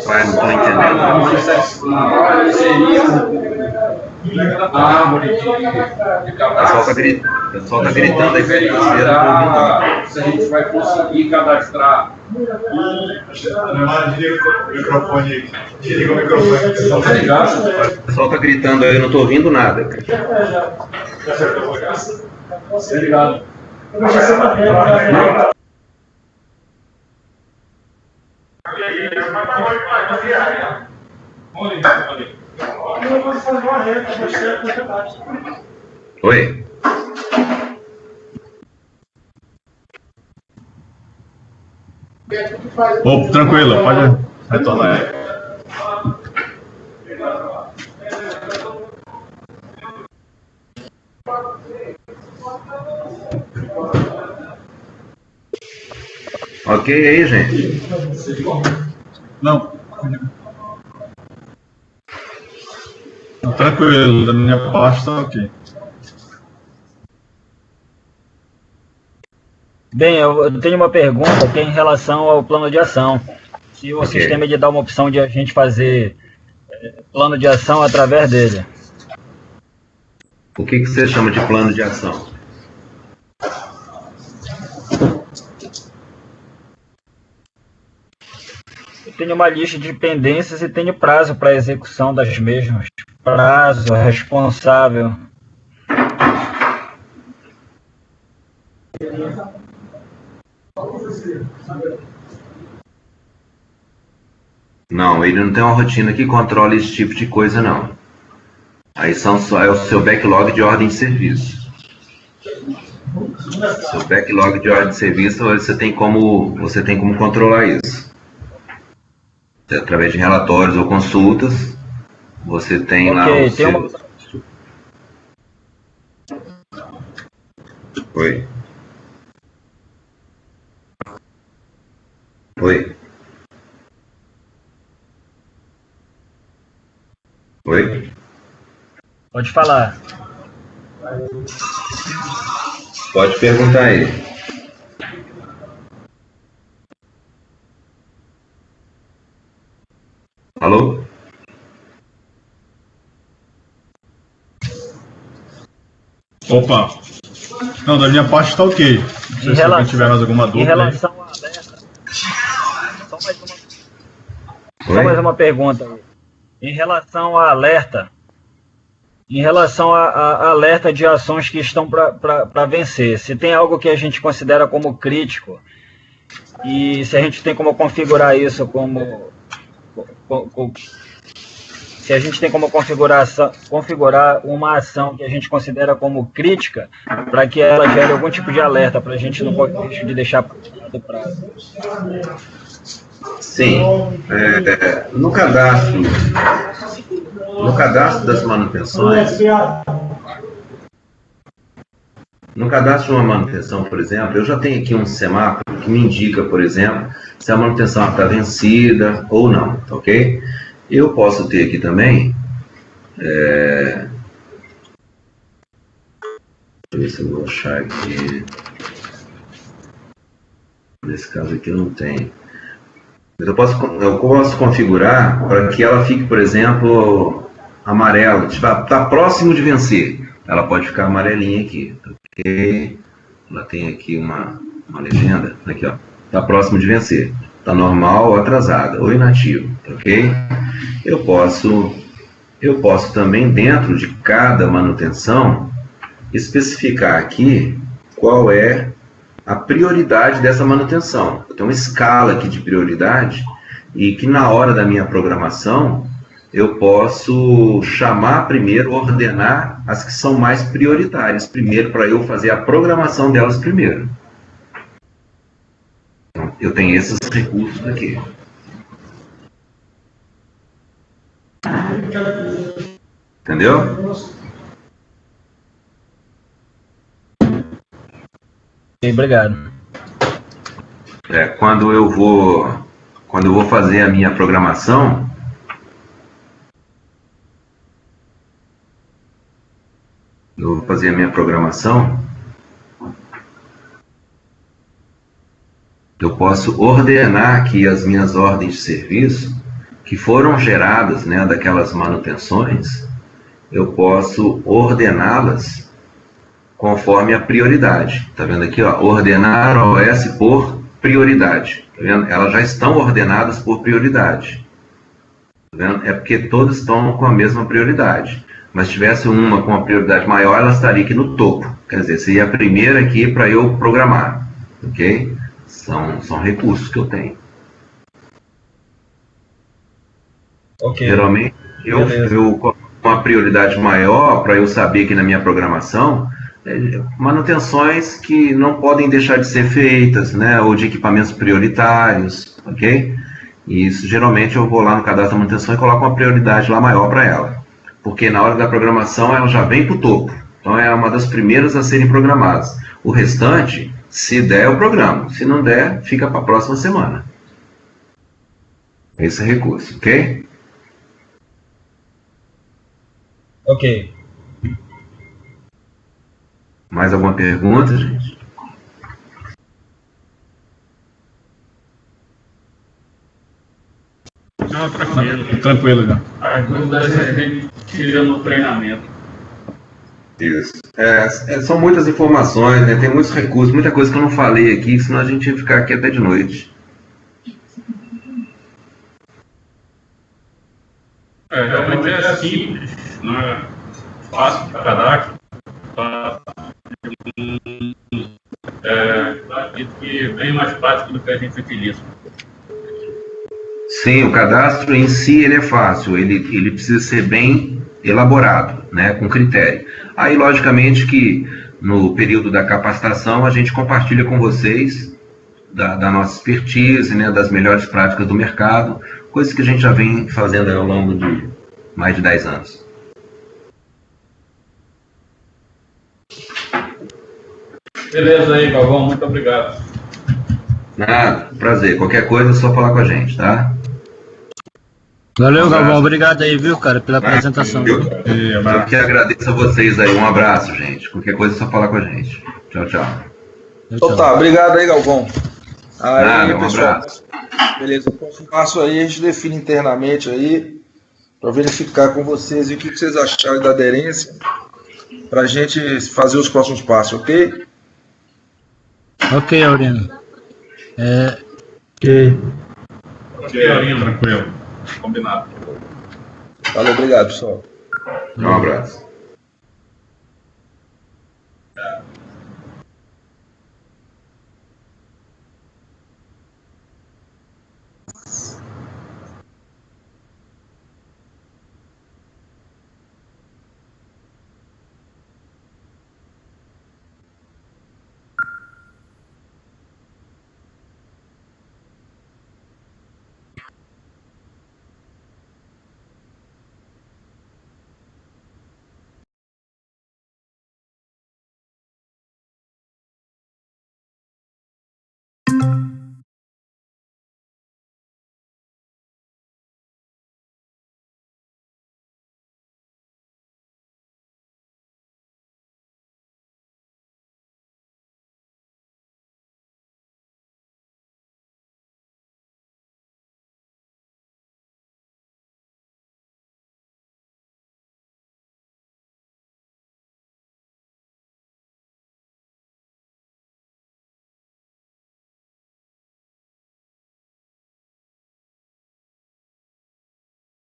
Mas não estou entendendo. A árvore de O pessoal tá gritando aí. se a gente vai conseguir cadastrar. Desliga o microfone. O pessoal tá gritando aí, eu não estou ouvindo nada. Obrigado. Oi? Tranquilo, pode retornar aí. Ok aí, gente? Não. Tranquilo, da minha parte está ok. Bem, eu tenho uma pergunta que é em relação ao plano de ação. Se o sistema ele dá uma opção de a gente fazer plano de ação através dele. O que você chama de plano de ação? Eu tenho uma lista de pendências e tenho prazo para execução das mesmas. Prazo, responsável. Não, ele não tem uma rotina que controle esse tipo de coisa, não. Aí é o seu backlog de ordem de serviço. Seu backlog de ordem de serviço, você tem como controlar isso. Através de relatórios ou consultas, você tem lá o seu... Oi. Oi. Oi. Pode falar. Pode perguntar aí. Alô? Opa. Não, da minha parte está ok. Não sei se alguém tiver mais alguma dúvida. Em relação à alerta, só mais uma pergunta aí. Em relação a alerta, alerta de ações que estão para vencer, se tem algo que a gente considera como crítico, e se a gente tem como configurar isso se a gente tem como configurar uma ação que a gente considera como crítica, para que ela gere algum tipo de alerta, para a gente não correr o risco de deixar do prazo. Sim. No cadastro das manutenções, no cadastro de uma manutenção, por exemplo, eu já tenho aqui um semáforo que me indica, por exemplo, se a manutenção está vencida ou não, ok? Eu posso ter aqui também, deixa eu ver se eu vou achar aqui, nesse caso aqui eu não tenho. Eu posso configurar para que ela fique, por exemplo, amarela, está próximo de vencer. Ela pode ficar amarelinha aqui, ok? Ela tem aqui uma legenda, aqui ó, está próximo de vencer. Está normal ou atrasada, ou inativo, ok? Eu posso também, dentro de cada manutenção, especificar aqui qual é a prioridade dessa manutenção. Eu tenho uma escala aqui de prioridade e que na hora da minha programação eu posso chamar primeiro, ordenar as que são mais prioritárias primeiro, para eu fazer a programação delas primeiro. Então, eu tenho esses recursos aqui. Entendeu? Obrigado. Quando eu vou fazer a minha programação, eu posso ordenar aqui as minhas ordens de serviço que foram geradas, né, daquelas manutenções. Eu posso ordená-las conforme a prioridade. Tá vendo aqui, ó? Ordenar OS por prioridade. Tá vendo? Elas já estão ordenadas por prioridade. Tá vendo? É porque todas estão com a mesma prioridade. Mas se tivesse uma com a prioridade maior, ela estaria aqui no topo. Quer dizer, seria a primeira aqui para eu programar. Ok? São recursos que eu tenho. Okay. Geralmente, eu coloco uma prioridade maior para eu saber que na minha programação, manutenções que não podem deixar de ser feitas, né, ou de equipamentos prioritários, ok? E isso, geralmente, eu vou lá no cadastro da manutenção e coloco uma prioridade lá maior para ela, porque na hora da programação ela já vem para o topo, então é uma das primeiras a serem programadas. O restante, se der, eu programo, se não der, fica para a próxima semana. Esse é o recurso, ok? Ok. Mais alguma pergunta, gente? Não, tranquilo. Tranquilo, já. A dúvida a gente tira no treinamento. Isso. São muitas informações, né? Tem muitos recursos, muita coisa que eu não falei aqui, senão a gente ia ficar aqui até de noite. Realmente é simples, não é fácil de cadastro, acredito que é bem mais prático do que a gente utiliza. Sim, o cadastro em si ele é fácil, ele precisa ser bem elaborado, né, com critério. Aí, logicamente, que no período da capacitação, a gente compartilha com vocês da nossa expertise, né, das melhores práticas do mercado, coisas que a gente já vem fazendo ao longo de mais de 10 anos. Beleza aí, Galvão, muito obrigado. Nada, prazer. Qualquer coisa é só falar com a gente, tá? Valeu, Galvão. Obrigado aí, viu, cara, pela apresentação. Eu que agradeço a vocês aí. Um abraço, gente. Qualquer coisa é só falar com a gente. Tchau, tchau. Então tá, obrigado aí, Galvão. Aí, Nada, um pessoal. abraço. Beleza, o próximo passo aí a gente define internamente aí, para verificar com vocês e o que vocês acharam da aderência, para a gente fazer os próximos passos, ok? Ok, Aurino. Ok, Aurinho, tranquilo. Combinado. Valeu, obrigado, pessoal. Um abraço.